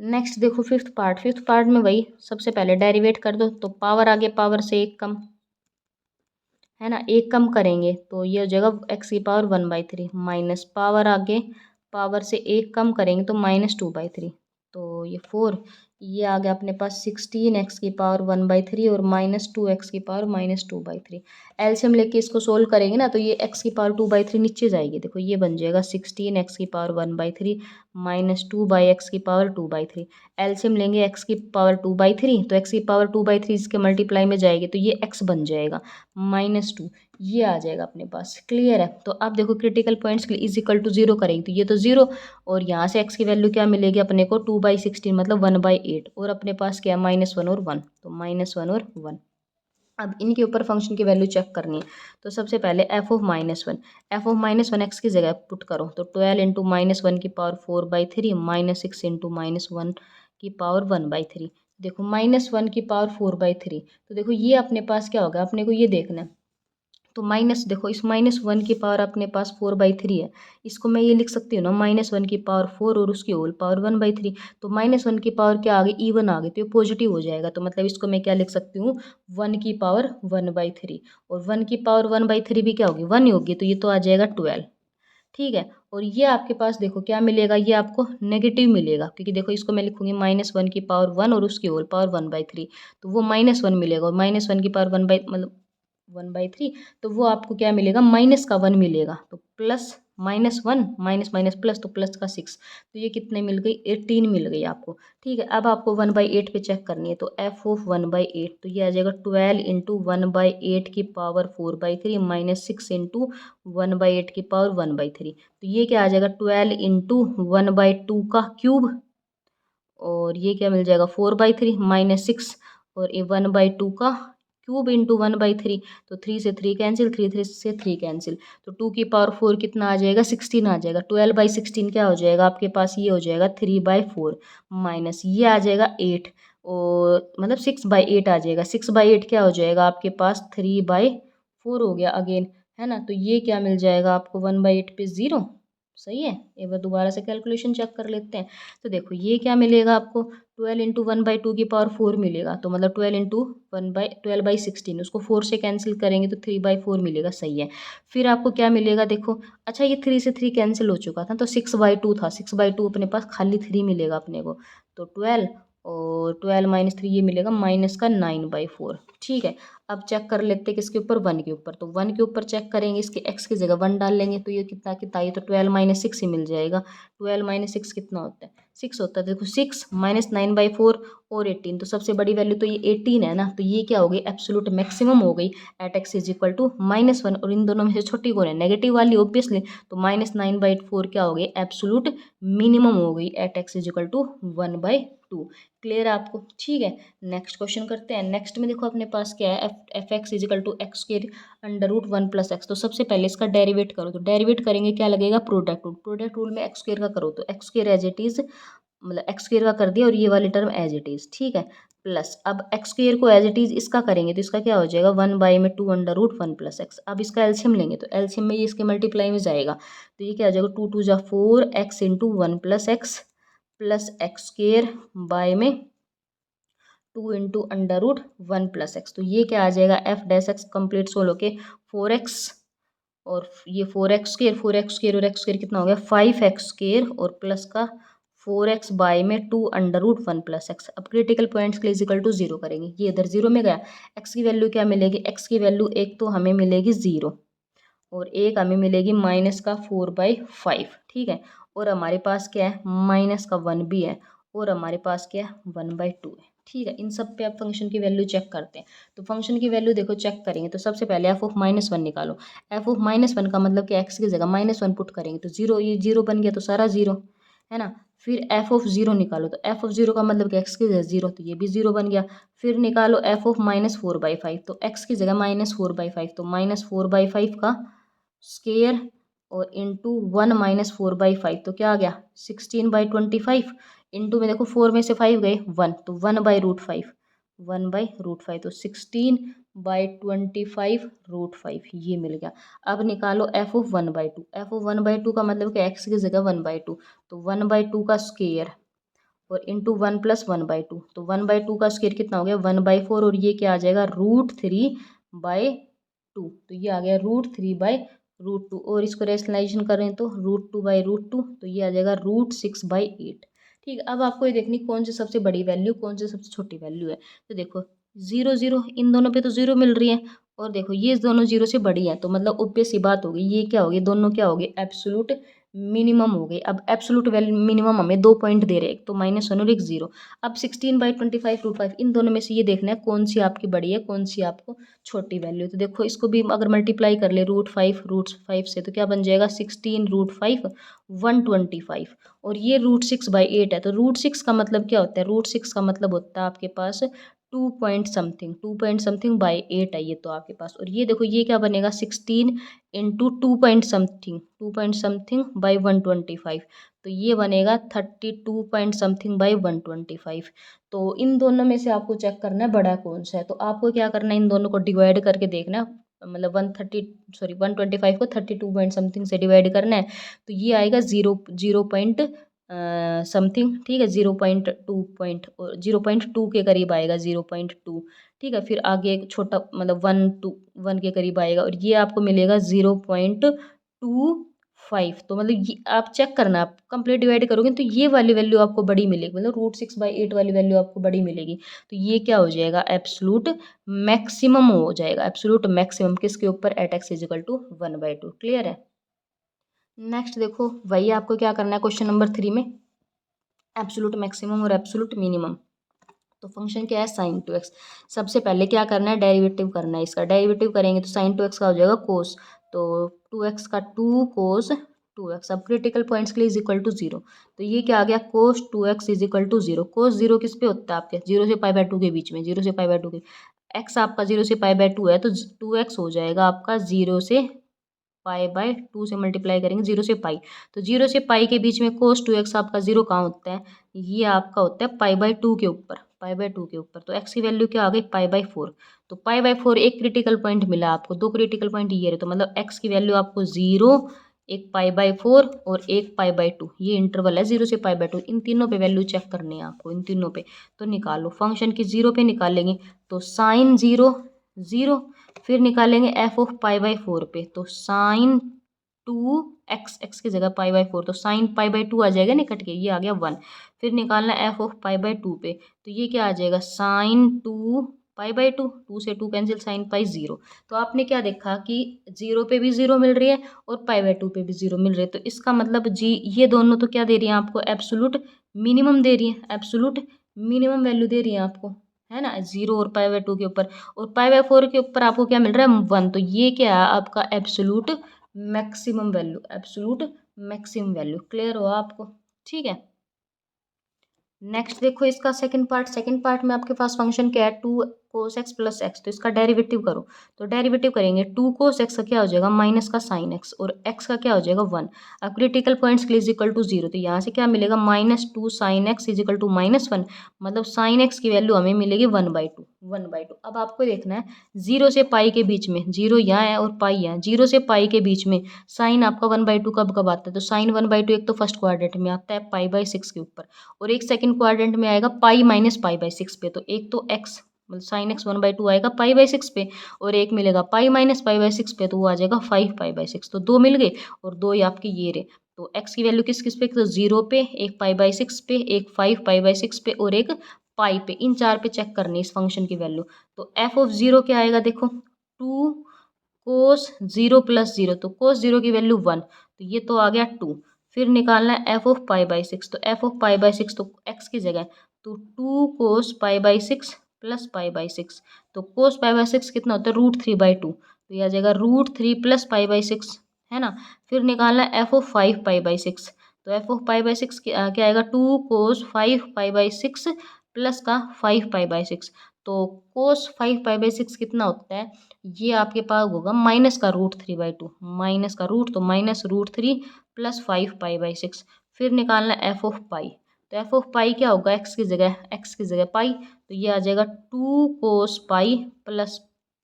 नेक्स्ट देखो फिफ्थ पार्ट, फिफ्थ पार्ट में वही सबसे पहले डेरिवेट कर दो, तो पावर आगे पावर से एक कम है ना, एक कम करेंगे तो ये हो जाएगा एक्स की पावर 1/3, माइनस पावर आगे पावर से एक कम करेंगे तो -2/3, तो ये 4, ये आ गया अपने पास 16 एक्स की पावर 1/3 और -2 एक्स की पावर -2/3। एलसीएम लेके इसको सोल्व करेंगे ना, तो ये एक्स की पावर 2/3 नीचे जाएगी, देखो ये बन जाएगा 16 एक्स की पावर 1/3 -2/x की पावर 2/3। एलसीएम लेंगे एक्स की पावर 2/3, तो एक्स की पावर 2/3 इसके मल्टीप्लाई में जाएगी, तो ये एक्स बन जाएगा -2, ये आ जाएगा अपने पास। क्लियर है, तो अब देखो क्रिटिकल पॉइंट्स के लिए इज इक्वल टू 0 करेंगे, तो ये तो 0, और यहाँ से x की वैल्यू क्या मिलेगी अपने को 2/16 मतलब 1/8, और अपने पास क्या है -1 और 1, तो -1 और 1। अब इनके ऊपर फंक्शन की वैल्यू चेक करनी है, तो सबसे पहले F of -1, F of -1 x की जगह पुट करो, तो 12 इंटू -1 की पावर 4/3 -6 इंटू -1 की पावर 1/3, देखो -1⁴/3, तो देखो ये अपने पास क्या होगा, अपने को ये देखना है। तो माइनस देखो, इस -1 अपने पास 4/3 है, इसको मैं ये लिख सकती हूँ ना -1⁴ और उसकी होल पावर 1/3। तो -1 क्या आ गई, इवन आ गई, तो ये पॉजिटिव हो जाएगा। तो मतलब इसको मैं क्या लिख सकती हूँ, 1⁴ और 1⁴ भी क्या होगी, 1 ही होगी, तो ये तो आ जाएगा 12। ठीक है, और ये आपके पास देखो क्या मिलेगा, ये आपको नेगेटिव मिलेगा, क्योंकि देखो इसको मैं लिखूंगी -1⁴ और उसकी होल पावर 1/3, तो वो -1 मिलेगा, और -1⁴ मतलब 1/3, तो वो आपको क्या मिलेगा, माइनस का 1 मिलेगा। तो प्लस -1 माइनस माइनस प्लस, तो प्लस का 6, तो ये कितने मिल गई, 18 मिल गई आपको। ठीक है, अब आपको 1/8 पे चेक करनी है, तो f ऑफ 1/8, तो ये आ जाएगा 12 इंटू 1/8 की पावर 4/3 माइनस 6 इंटू 1/8 की पावर 1/3, तो ये क्या आ जाएगा, 12 इंटू 1/2 का क्यूब, और ये क्या मिल जाएगा, 4/3 माइनस 6, और ये 1/2 का क्यूब इंटू 1/3, तो 3 से 3 कैंसिल, 3 से 3 कैंसिल, तो 2 की पावर 4 कितना आ जाएगा, 16 आ जाएगा। 12/16 क्या हो जाएगा आपके पास, ये हो जाएगा 3/4 माइनस ये आ जाएगा 8, और मतलब 6/8 आ जाएगा। 6/8 क्या हो जाएगा आपके पास, 3/4 हो गया अगेन, है ना। तो ये क्या मिल जाएगा आपको, 1/8 पे 0। सही है, एक बार दोबारा से कैलकुलेशन चेक कर लेते हैं। तो देखो ये क्या मिलेगा आपको, 12 इंटू 1/2 की पावर 4 मिलेगा, तो मतलब 12 इंटू 12/16, उसको 4 से कैंसिल करेंगे तो 3/4 मिलेगा। सही है, फिर आपको क्या मिलेगा देखो, अच्छा ये 3 से 3 कैंसिल हो चुका था, तो 6/2 था, 6/2 अपने पास खाली 3 मिलेगा अपने को, तो 12, और 12 माइनस 3 ये मिलेगा माइनस का 9/4। ठीक है, अब चेक कर लेते हैं किसके ऊपर, 1 के ऊपर, तो 1 के ऊपर चेक करेंगे, इसके x की जगह 1 डाल लेंगे, तो ये कितना कितना, ये तो 12 माइनस 6 ही मिल जाएगा। 12 माइनस 6 कितना होता है, 6 होता है। देखो 6 माइनस 9/4 और 18, तो सबसे बड़ी वैल्यू तो ये 18 है ना, तो ये क्या हो गई, एब्सोल्यूट मैक्सिमम हो गई at x is equal to -1, और इन दोनों में से छोटी कौन है, नेगेटिव वाली ऑब्वियसली, तो -9/4 क्या हो गई, एब्सोल्यूट मिनिमम हो गई at x is equal to 1/2। Clear है आपको। ठीक है, नेक्स्ट क्वेश्चन करते हैं। नेक्स्ट में देखो अपने पास क्या है, f x is equal to x square under root 1 plus x. तो सबसे पहले इसका डेरिवेट करो, तो डेरिवेट करेंगे क्या लगेगा, प्रोडक्ट रूल। प्रोडक्ट रूल में एक्स स्क्वायर का करो, तो x square as it is, मतलब एक्स स्क्वायर का कर दिया, और ये वाली टर्म एज इट इज। ठीक है, प्लस अब एक्स स्क्वायर को एज इट इज इसका करेंगे, तो इसका क्या हो जाएगा, 1/2 अंडर रूट 1 प्लस एक्स। अब इसका एल्सियम लेंगे, तो एल्सियम में ये इसके मल्टीप्लाई में जाएगा, तो ये क्या हो जाएगा, 2 2 जा 4 x into 1 plus x plus x square by में 2 into under root 1 plus x. तो ये क्या आ जाएगा, f dash x complete solve होके 4x, और ये 4x स्क्र और एक्स स्क्र कितना हो गया, 5x स्क्र, और प्लस का 4x बाय में 2 अंडर रूट 1 प्लस एक्स। अब क्रिटिकल पॉइंट्स के लिए इजिकल टू 0 करेंगे, ये इधर 0 में गया। एक्स की वैल्यू क्या मिलेगी, एक्स की वैल्यू एक तो हमें मिलेगी 0, और एक हमें मिलेगी -4/5। ठीक है, और हमारे पास क्या है, -1 भी है, और हमारे पास क्या है, 1/2 है। ठीक है, इन सब पे आप फंक्शन की वैल्यू चेक करते हैं। तो फंक्शन की वैल्यू देखो चेक करेंगे, तो सबसे पहले एफ ऑफ -1 निकालो। एफ ऑफ -1 का मतलब कि एक्स की जगह -1 पुट करेंगे, तो 0, ये 0 बन गया, तो सारा 0 है ना। फिर एफ ऑफ 0 निकालो, तो एफ ऑफ 0 का मतलब कि एक्स की जगह 0, तो ये भी 0 बन गया। फिर निकालो एफ ऑफ -4/5, तो एक्स की जगह -4/5, तो -4/5 का स्केयर और इंटू 1 -4/5, तो क्या आ गया, 16/25, इंटू में देखो 4 में से 5 गए 1, तो 1/√5, 1/√5, तो 16/25√5 ये मिल गया। अब निकालो एफ ऑफ 1/2, एफ ऑफ 1/2 का मतलब कि एक्स की जगह 1/2, तो 1/2 का स्केयर और इंटू 1 प्लस 1/2, तो 1/2 का स्केयर कितना हो गया, 1/4, और ये क्या आ जाएगा, √3/2, तो ये आ गया √3/√2, और इसको रेशनलाइजेशन करें तो √2/√2, तो ये आ जाएगा √6/8। ठीक है, अब आपको ये देखनी कौन सी सबसे बड़ी वैल्यू, कौन सी सबसे छोटी वैल्यू है। तो देखो 0 0, इन दोनों पे तो 0 मिल रही है, और देखो ये दोनों 0 से बड़ी है, तो मतलब ऑब्वियस सी बात होगी, ये क्या होगी, दोनों क्या होगी, एब्सोल्यूट मिनिमम हो गई। अब एब्सोल्यूट वैल्यू मिनिमम हमें 2 पॉइंट दे रहे हैं, एक तो -1 और एक 0। अब 16/25√5, इन दोनों में से ये देखना है कौन सी आपकी बड़ी है, कौन सी आपको छोटी वैल्यू। तो देखो इसको भी अगर मल्टीप्लाई कर ले √5 से, तो क्या बन जाएगा, 16√5 125, और ये √6/8 है। तो √6 का मतलब क्या होता है, √6 का मतलब होता है आपके पास टू पॉइंट समथिंग बाई 8 है ये तो आपके पास। और ये देखो ये क्या बनेगा 16 into two point something by 125, तो ये बनेगा 32 पॉइंट समथिंग बाई 125। तो इन दोनों में से आपको चेक करना है बड़ा कौन सा है। तो आपको क्या करना है, इन दोनों को डिवाइड करके देखना है, मतलब 125 को 32 पॉइंट समथिंग से डिवाइड करना है। तो ये आएगा जीरो पॉइंट समथिंग, ठीक है, 0.2 के करीब आएगा, 0.2, ठीक है। फिर आगे एक छोटा मतलब 1 के करीब आएगा, और ये आपको मिलेगा 0.25। तो मतलब ये आप चेक करना, आप कंप्लीट डिवाइड करोगे तो ये वाली वैल्यू आपको बड़ी मिलेगी, मतलब √6/8 वाली वैल्यू आपको बड़ी मिलेगी। तो ये क्या हो जाएगा, एब्सोलूट मैक्सिमम हो जाएगा, एब्सोलूट मैक्सिमम किसके ऊपर, at x is equal to 1/2। Clear है। नेक्स्ट देखो वही आपको क्या करना है क्वेश्चन नंबर 3 में, एब्सोलूट मैक्सिमम और एब्सोलूट मिनिमम। तो फंक्शन क्या है, sin 2x। सबसे पहले क्या करना है, डेरिवेटिव करना है इसका। डेरिवेटिव करेंगे तो sin 2x का हो जाएगा कोस, तो 2x का 2 कोस 2x। अब क्रिटिकल पॉइंट्स के लिए इज इक्वल टू 0, तो ये क्या आ गया, कोस 2x इज इक्वल टू 0। कोस 0 किस पे होता है आपके, 0 से π/2 के बीच में, 0 से π/2 के, x आपका 0 से π/2 है, तो 2x हो जाएगा आपका 0 से π/2 से मल्टीप्लाई करेंगे 0 से पाई, तो 0 से पाई के बीच में कोस 2x आपका 0 कहाँ होता है, ये आपका होता है π/2 के ऊपर, π/2 के ऊपर। तो x की वैल्यू क्या आ गई, π/4। तो π/4 एक क्रिटिकल पॉइंट मिला आपको, दो क्रिटिकल पॉइंट ये रहे, तो मतलब x की वैल्यू आपको 0, एक π/4 और एक π/2, ये इंटरवल है 0 से π/2। इन तीनों पे वैल्यू चेक करनी है आपको, इन तीनों पे। तो निकालो, फंक्शन की 0 पे निकालेंगे तो साइन 0 0, फिर निकालेंगे f(π/4) पे, तो sin 2x, x की जगह π/4, तो sin π/2 आ जाएगा ना कट के, ये आ गया 1। फिर निकालना f(π/2) पे, तो ये क्या आ जाएगा, sin 2 π/2, 2 से 2 कैंसिल, sin पाई 0। तो आपने क्या देखा कि 0 पे भी 0 मिल रही है और π/2 पे भी 0 मिल रही है, तो इसका मतलब जी ये दोनों तो क्या दे रही है आपको, एब्सोलूट मिनिमम दे रही है, एब्सोलूट मिनिमम वैल्यू दे रही है आपको, है ना, 0 और π/2 के ऊपर। और π/4 के ऊपर आपको क्या मिल रहा है, 1। तो ये क्या है आपका absolute maximum value, absolute maximum value. Clear हुआ आपको, ठीक है। नेक्स्ट देखो इसका सेकंड पार्ट में आपके पास फंक्शन क्या है, 2 cos x प्लस एक्स। तो इसका डेरिवेटिव करो, तो डेरिवेटिव करेंगे 2 cos x का क्या हो जाएगा, माइनस का sin x, और x का क्या हो जाएगा 1। अब क्रिटिकल पॉइंट्स के लिए इज इक्वल टू 0, तो यहाँ से क्या मिलेगा, -2 sin x is equal to -1, मतलब sin x की वैल्यू हमें मिलेगी 1/2। अब आपको देखना है 0 से पाई के बीच में, 0 यहाँ है और पाई यहाँ, 0 से पाई के बीच में साइन आपका 1/2 कब कब आता है, तो साइन 1/2 एक तो फर्स्ट क्वाड्रेंट में आता है π/6 के ऊपर, और एक सेकंड क्वाड्रेंट में आएगा पाई माइनस π/6 पे। तो एक तो x मतलब साइन x 1/2 आएगा π/6 पे, और एक मिलेगा पाई माइनस π/6 पे, तो वो आ जाएगा 5π/6। तो दो मिल गए, और दो ही आपके ये रहे। तो x की वैल्यू किस किस पे, तो 0 पे, एक π/6 पे, एक 5π/6 पे, और एक पाई पे। इन चार पे चेक करनी इस फंक्शन की वैल्यू। तो f(0) क्या आएगा, देखो 2 cos 0 प्लस 0, तो cos 0 की वैल्यू 1, तो ये तो आ गया 2। फिर निकालना है f(π/6), तो f(π/6) तो x की जगह, तो 2 cos π/6 प्लस π/6, तो cos π/6 कितना होता है, √3/2, तो यह आ जाएगा √3 प्लस π/6, है ना। फिर निकालना है f(5π/6), तो f(5/6) क्या आएगा, 2 cos 5π/6 प्लस का 5π/6, तो cos 5π/6 कितना होता है, ये आपके पास होगा माइनस का √3/2, माइनस का रूट, तो -√3 प्लस 5π/6। फिर निकालना एफ ऑफ पाई, तो एफ ऑफ पाई क्या होगा, एक्स की जगह पाई, तो ये आ जाएगा 2 कोस पाई प्लस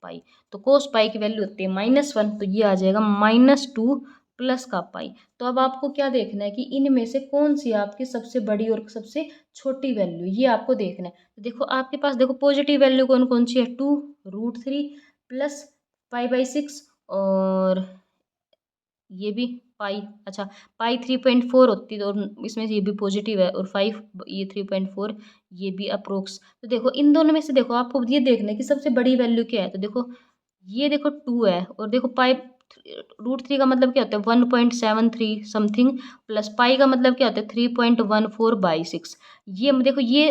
पाई। तो कोस पाई की वैल्यू होती है -1, तो ये आ जाएगा -2 प्लस का पाई। तो अब आपको क्या देखना है कि इनमें से कौन सी आपकी सबसे बड़ी और सबसे छोटी वैल्यू, ये आपको देखना है। तो देखो आपके पास देखो पॉजिटिव वैल्यू कौन कौन सी है, 2 √3 प्लस π/6, और ये भी पाई, अच्छा पाई 3.4 होती है, और इसमें से ये भी पॉजिटिव है, और 5 ये 3.4 ये भी अप्रोक्स। तो देखो इन दोनों में से देखो आपको ये देखना है कि सबसे बड़ी वैल्यू क्या है। तो देखो ये देखो 2 है, और देखो पाई √3 का मतलब क्या होता है 1.73 समथिंग, प्लस पाई का मतलब क्या होता है 3.14/6। ये देखो ये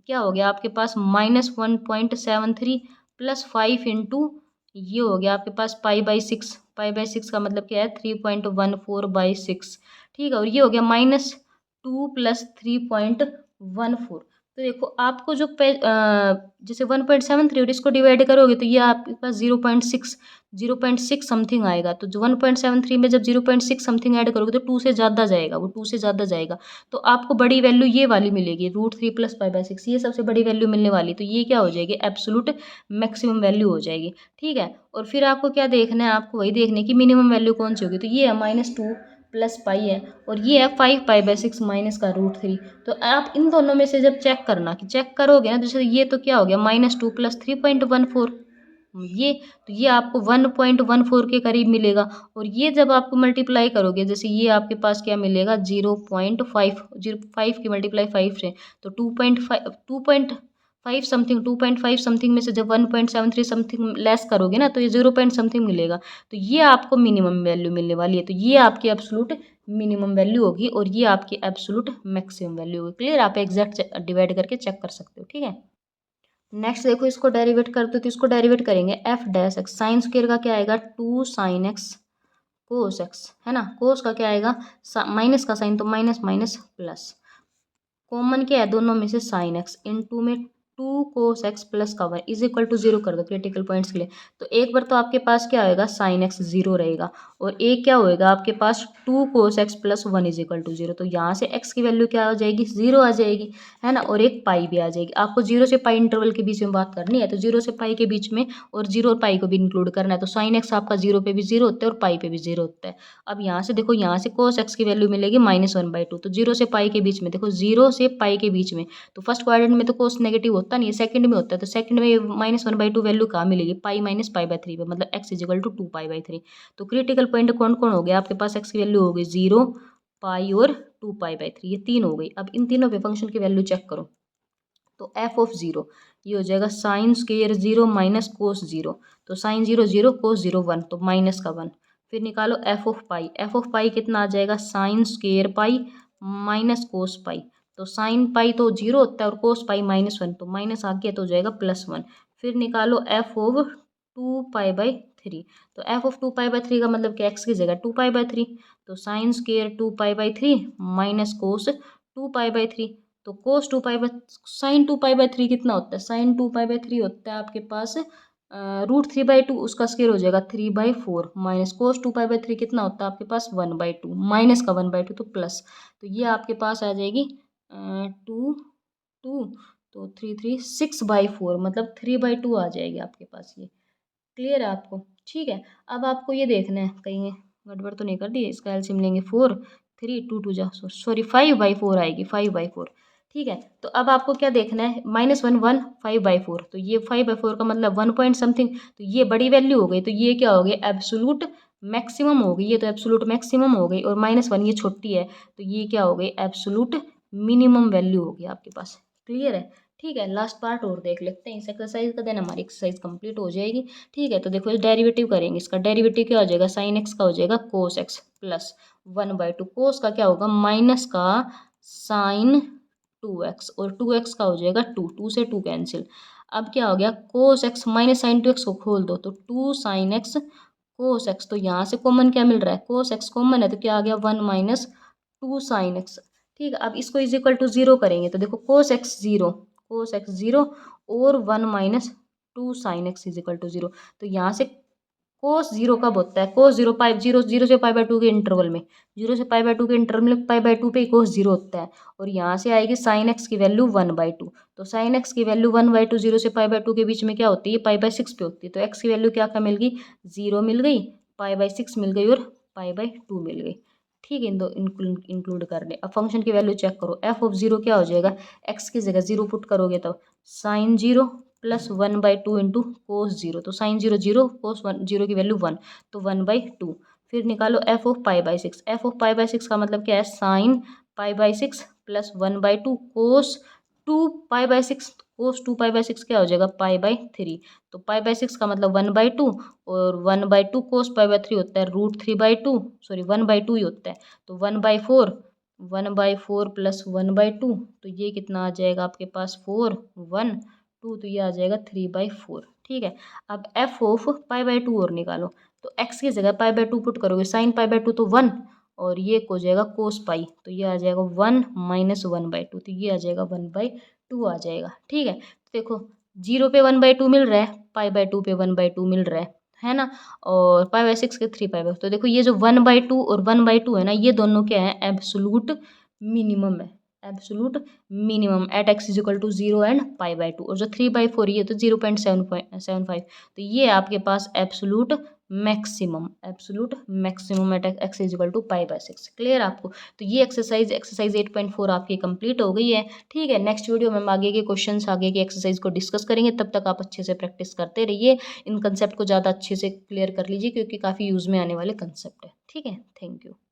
क्या हो गया आपके पास -1.73 प्लस 5 इंटू ये हो गया आपके पास π/6, π/6 का मतलब क्या है 3.14/6, ठीक है। और ये हो गया -2 प्लस 3.14, तो देखो आपको जो जैसे 1.73 और इसको डिवाइड करोगे तो ये आपके पास 0.6 समथिंग आएगा। तो जो 1.73 में जब 0.6 समथिंग ऐड करोगे तो 2 से ज़्यादा जाएगा, वो 2 से ज़्यादा जाएगा। तो आपको बड़ी वैल्यू ये वाली मिलेगी, √3 + π/6, ये सबसे बड़ी वैल्यू मिलने वाली। तो ये क्या हो जाएगी, एब्सोल्यूट मैक्सिमम वैल्यू हो जाएगी। ठीक है, और फिर आपको क्या देखना है, आपको वही देखना है कि मिनिमम वैल्यू कौन सी होगी। तो ये है -2 + π है, और ये है 5π/6 माइनस का √3। तो आप इन दोनों में से जब चेक करना, कि चेक करोगे ना, जैसे ये तो क्या हो गया, -2 + 3.14, ये तो ये आपको 1.14 के करीब मिलेगा। और ये जब आपको मल्टीप्लाई करोगे, जैसे ये आपके पास क्या मिलेगा, 0.5 की मल्टीप्लाई 5 से, तो 2.5 समथिंग में से जब 1.73 समथिंग लेस करोगे ना, तो ये 0 पॉइंट समथिंग मिलेगा। तो ये आपको मिनिमम वैल्यू मिलने वाली है। तो ये आपकी एब्सोल्यूट मिनिमम वैल्यू होगी, और ये आपकी एब्सोल्यूट मैक्सिमम वैल्यू होगी। क्लियर, आप एग्जैक्ट डिवाइड करके चेक कर सकते हो। ठीक है, नेक्स्ट देखो, इसको डेरिवेट कर दो, तो इसको डेरिवेट करेंगे f'(x), साइन स्क्वायर का क्या आएगा, 2 sin x cos x, है ना। कोस का क्या आएगा, माइनस का साइन, तो माइनस माइनस प्लस, कॉमन क्या है दोनों में से, साइन एक्स, इनटू में 2 cos x प्लस का 1 इज इक्वल टू 0 कर दो क्रिटिकल पॉइंट्स के लिए। तो एक बार तो आपके पास क्या होएगा, साइन एक्स 0 रहेगा, और एक क्या होएगा आपके पास 2 cos x plus 1 is equal to 0। तो यहाँ से x की वैल्यू क्या आ जाएगी, 0 आ जाएगी, है ना। और एक पाई भी आ जाएगी। आपको 0 से पाई इंटरवल के बीच में बात करनी है, तो 0 से पाई के बीच में, और 0 और पाई को भी इंक्लूड करना है। तो साइन एक्स आपका 0 पे भी 0 होता है, और पाई पे भी 0 होता है। अब यहाँ से देखो, यहाँ से cos x की वैल्यू मिलेगी -1/2। तो 0 से पाई के बीच में देखो, 0 से पाई के बीच में, तो फर्स्ट क्वाड्रेंट में तो कोस नेगेटिव होता नहीं है, सेकंड में होता है। तो सेकंड में -1/2 वैल्यू कहाँ मिलेगी, पाई माइनस π/3 पे, मतलब x इज इक्वल टू 2π/3। तो क्रिटिकल पॉइंट कौन कौन हो गया आपके पास, x की वैल्यू हो गई 0, पाई और 2π/3, ये 3 हो गई। अब इन तीनों पे फंक्शन की वैल्यू चेक करो। तो f(0) ये हो जाएगा साइन स्क्वायर 0 माइनस कोस 0। तो साइन 0 0, कोस 0 1, तो माइनस का 1। फिर निकालो f(π) कितना आ जाएगा, sine square pi minus cos pi. तो साइन पाई तो 0 होता है, और कोस पाई -1, तो माइनस आ गया, तो हो जाएगा +1। फिर निकालो f(2π/3). तो f(2π/3) का मतलब क्या, x की जगह 2π/3। तो साइन स्क्वायर 2π/3 माइनस कोस 2π/3। तो कोस 2π साइन 2π/3 कितना होता है, साइन 2π/3 होता है आपके पास √3/2, उसका स्क्वायर हो जाएगा 3/4, माइनस कोस 2π/3 कितना होता है आपके पास 1/2, माइनस का 1/2 तो प्लस। तो ये आपके पास आ जाएगी 2 2, तो 3 3 6/4, मतलब 3/2 आ जाएगी आपके पास ये। क्लियर है आपको। ठीक है, अब आपको ये देखना है कहीं गड़बड़ तो नहीं कर दी। इसका एलसीएम लेंगे 4, 3 2 2 जा, सॉरी 5/4 आएगी, 5/4। ठीक है, तो अब आपको क्या देखना है, -1 1 5/4। तो ये 5/4 का मतलब 1 पॉइंट समथिंग, तो ये बड़ी वैल्यू हो गई। तो ये क्या हो गई, एब्सोल्यूट मैक्सिमम हो गई, ये तो एब्सोल्यूट मैक्सिमम हो गई। और -1 ये छोटी है, तो ये क्या हो गई, एब्सोल्यूट मिनिमम वैल्यू हो गई आपके पास। क्लियर है। ठीक है, लास्ट पार्ट और देख लेते हैं इस एक्सरसाइज का, देन हमारी एक्सरसाइज कंप्लीट हो जाएगी। ठीक है, तो देखो डेरिवेटिव करेंगे। इसका डेरिवेटिव क्या हो जाएगा, साइन एक्स का हो जाएगा कोस एक्स प्लस 1/2। कोस का क्या होगा, माइनस का साइन 2x, और 2x का हो जाएगा 2, 2 से 2 कैंसिल। अब क्या हो गया, cos x minus sign 2x को खोल दो, तो 2 sin x कोस एक्स। तो यहाँ से कॉमन क्या मिल रहा है, कोस एक्स कॉमन है, तो क्या आ गया 1 माइनस 2 sin x। ठीक है, अब इसको इज इक्वल टू 0 करेंगे, तो देखो कोस एक्स 0, कोस एक्स 0, और 1 minus 2 sin x is equal to 0। तो यहाँ से कोस 0 कब होता है, कोस 0 पाई 0 0 से π/2 के इंटरवल में, 0 से π/2 के इंटरवल में π/2 पे ही कोस 0 होता है। और यहाँ से आएगी साइन एक्स की वैल्यू 1/2। तो साइन एक्स की वैल्यू 1/2, 0 से π/2 के बीच में क्या होती है, π/6 पे होती है। तो एक्स की वैल्यू क्या क्या मिल गई, 0 मिल गई, π/6 मिल गई, और π/2 मिल गई। ठीक है, इन दो इंक्लूड कर ले। अब फंक्शन की वैल्यू चेक करो, f(0) क्या हो जाएगा, एक्स की जगह 0 पुट करोगे तो साइन 0 प्लस 1/2 इंटू कोस 0। तो साइन 0 0, कोस 0 की वैल्यू 1, तो 1/2। फिर निकालो f(π/6). f(π/6) का मतलब क्या है, साइन π/6 प्लस 1/2 कोस 2π/6। कोस 2π/6 क्या हो जाएगा, π/3। तो π/6 का मतलब 1/2, और 1/2 कोस π/3 होता है √3/2, सॉरी 1/2 ही होता है। तो 1/4, 1/4 प्लस 1/2, तो ये कितना आ जाएगा आपके पास 4 1 2, तो ये आ जाएगा 3/4। ठीक है, अब f(π/2) और निकालो। तो x की जगह π/2 पुट करोगे, साइन π/2 तो 1, और ये हो जाएगा कोस पाई, तो ये आ जाएगा 1 माइनस 1/2, तो ये आ जाएगा 1/2 आ जाएगा। ठीक है, तो देखो 0 पे 1/2 मिल रहा है, पाई/2 पे 1/2 मिल रहा है ना, और पाई/6 के 3 पाई, तो देखो ये जो 1/2 और 1/2 है ना, ये दोनों क्या है, एब्सोलूट मिनिमम है, absolute minimum at x is equal to 0 and पाई/2, और जो 3/4 ये तो 0.75, तो ये आपके पास absolute maximum at x is equal to पाई/6। क्लियर आपको? तो ये एक्सरसाइज 8.4 आपकी कंप्लीट हो गई है। ठीक है, नेक्स्ट वीडियो में हम आगे के क्वेश्चंस, आगे की एक्सरसाइज को डिस्कस करेंगे, तब तक आप अच्छे से प्रैक्टिस करते रहिए, इन कंसेप्ट को ज़्यादा अच्छे से क्लियर कर लीजिए क्योंकि काफ़ी यूज़ में आने वाले कंसेप्ट है। ठीक है, थैंक यू।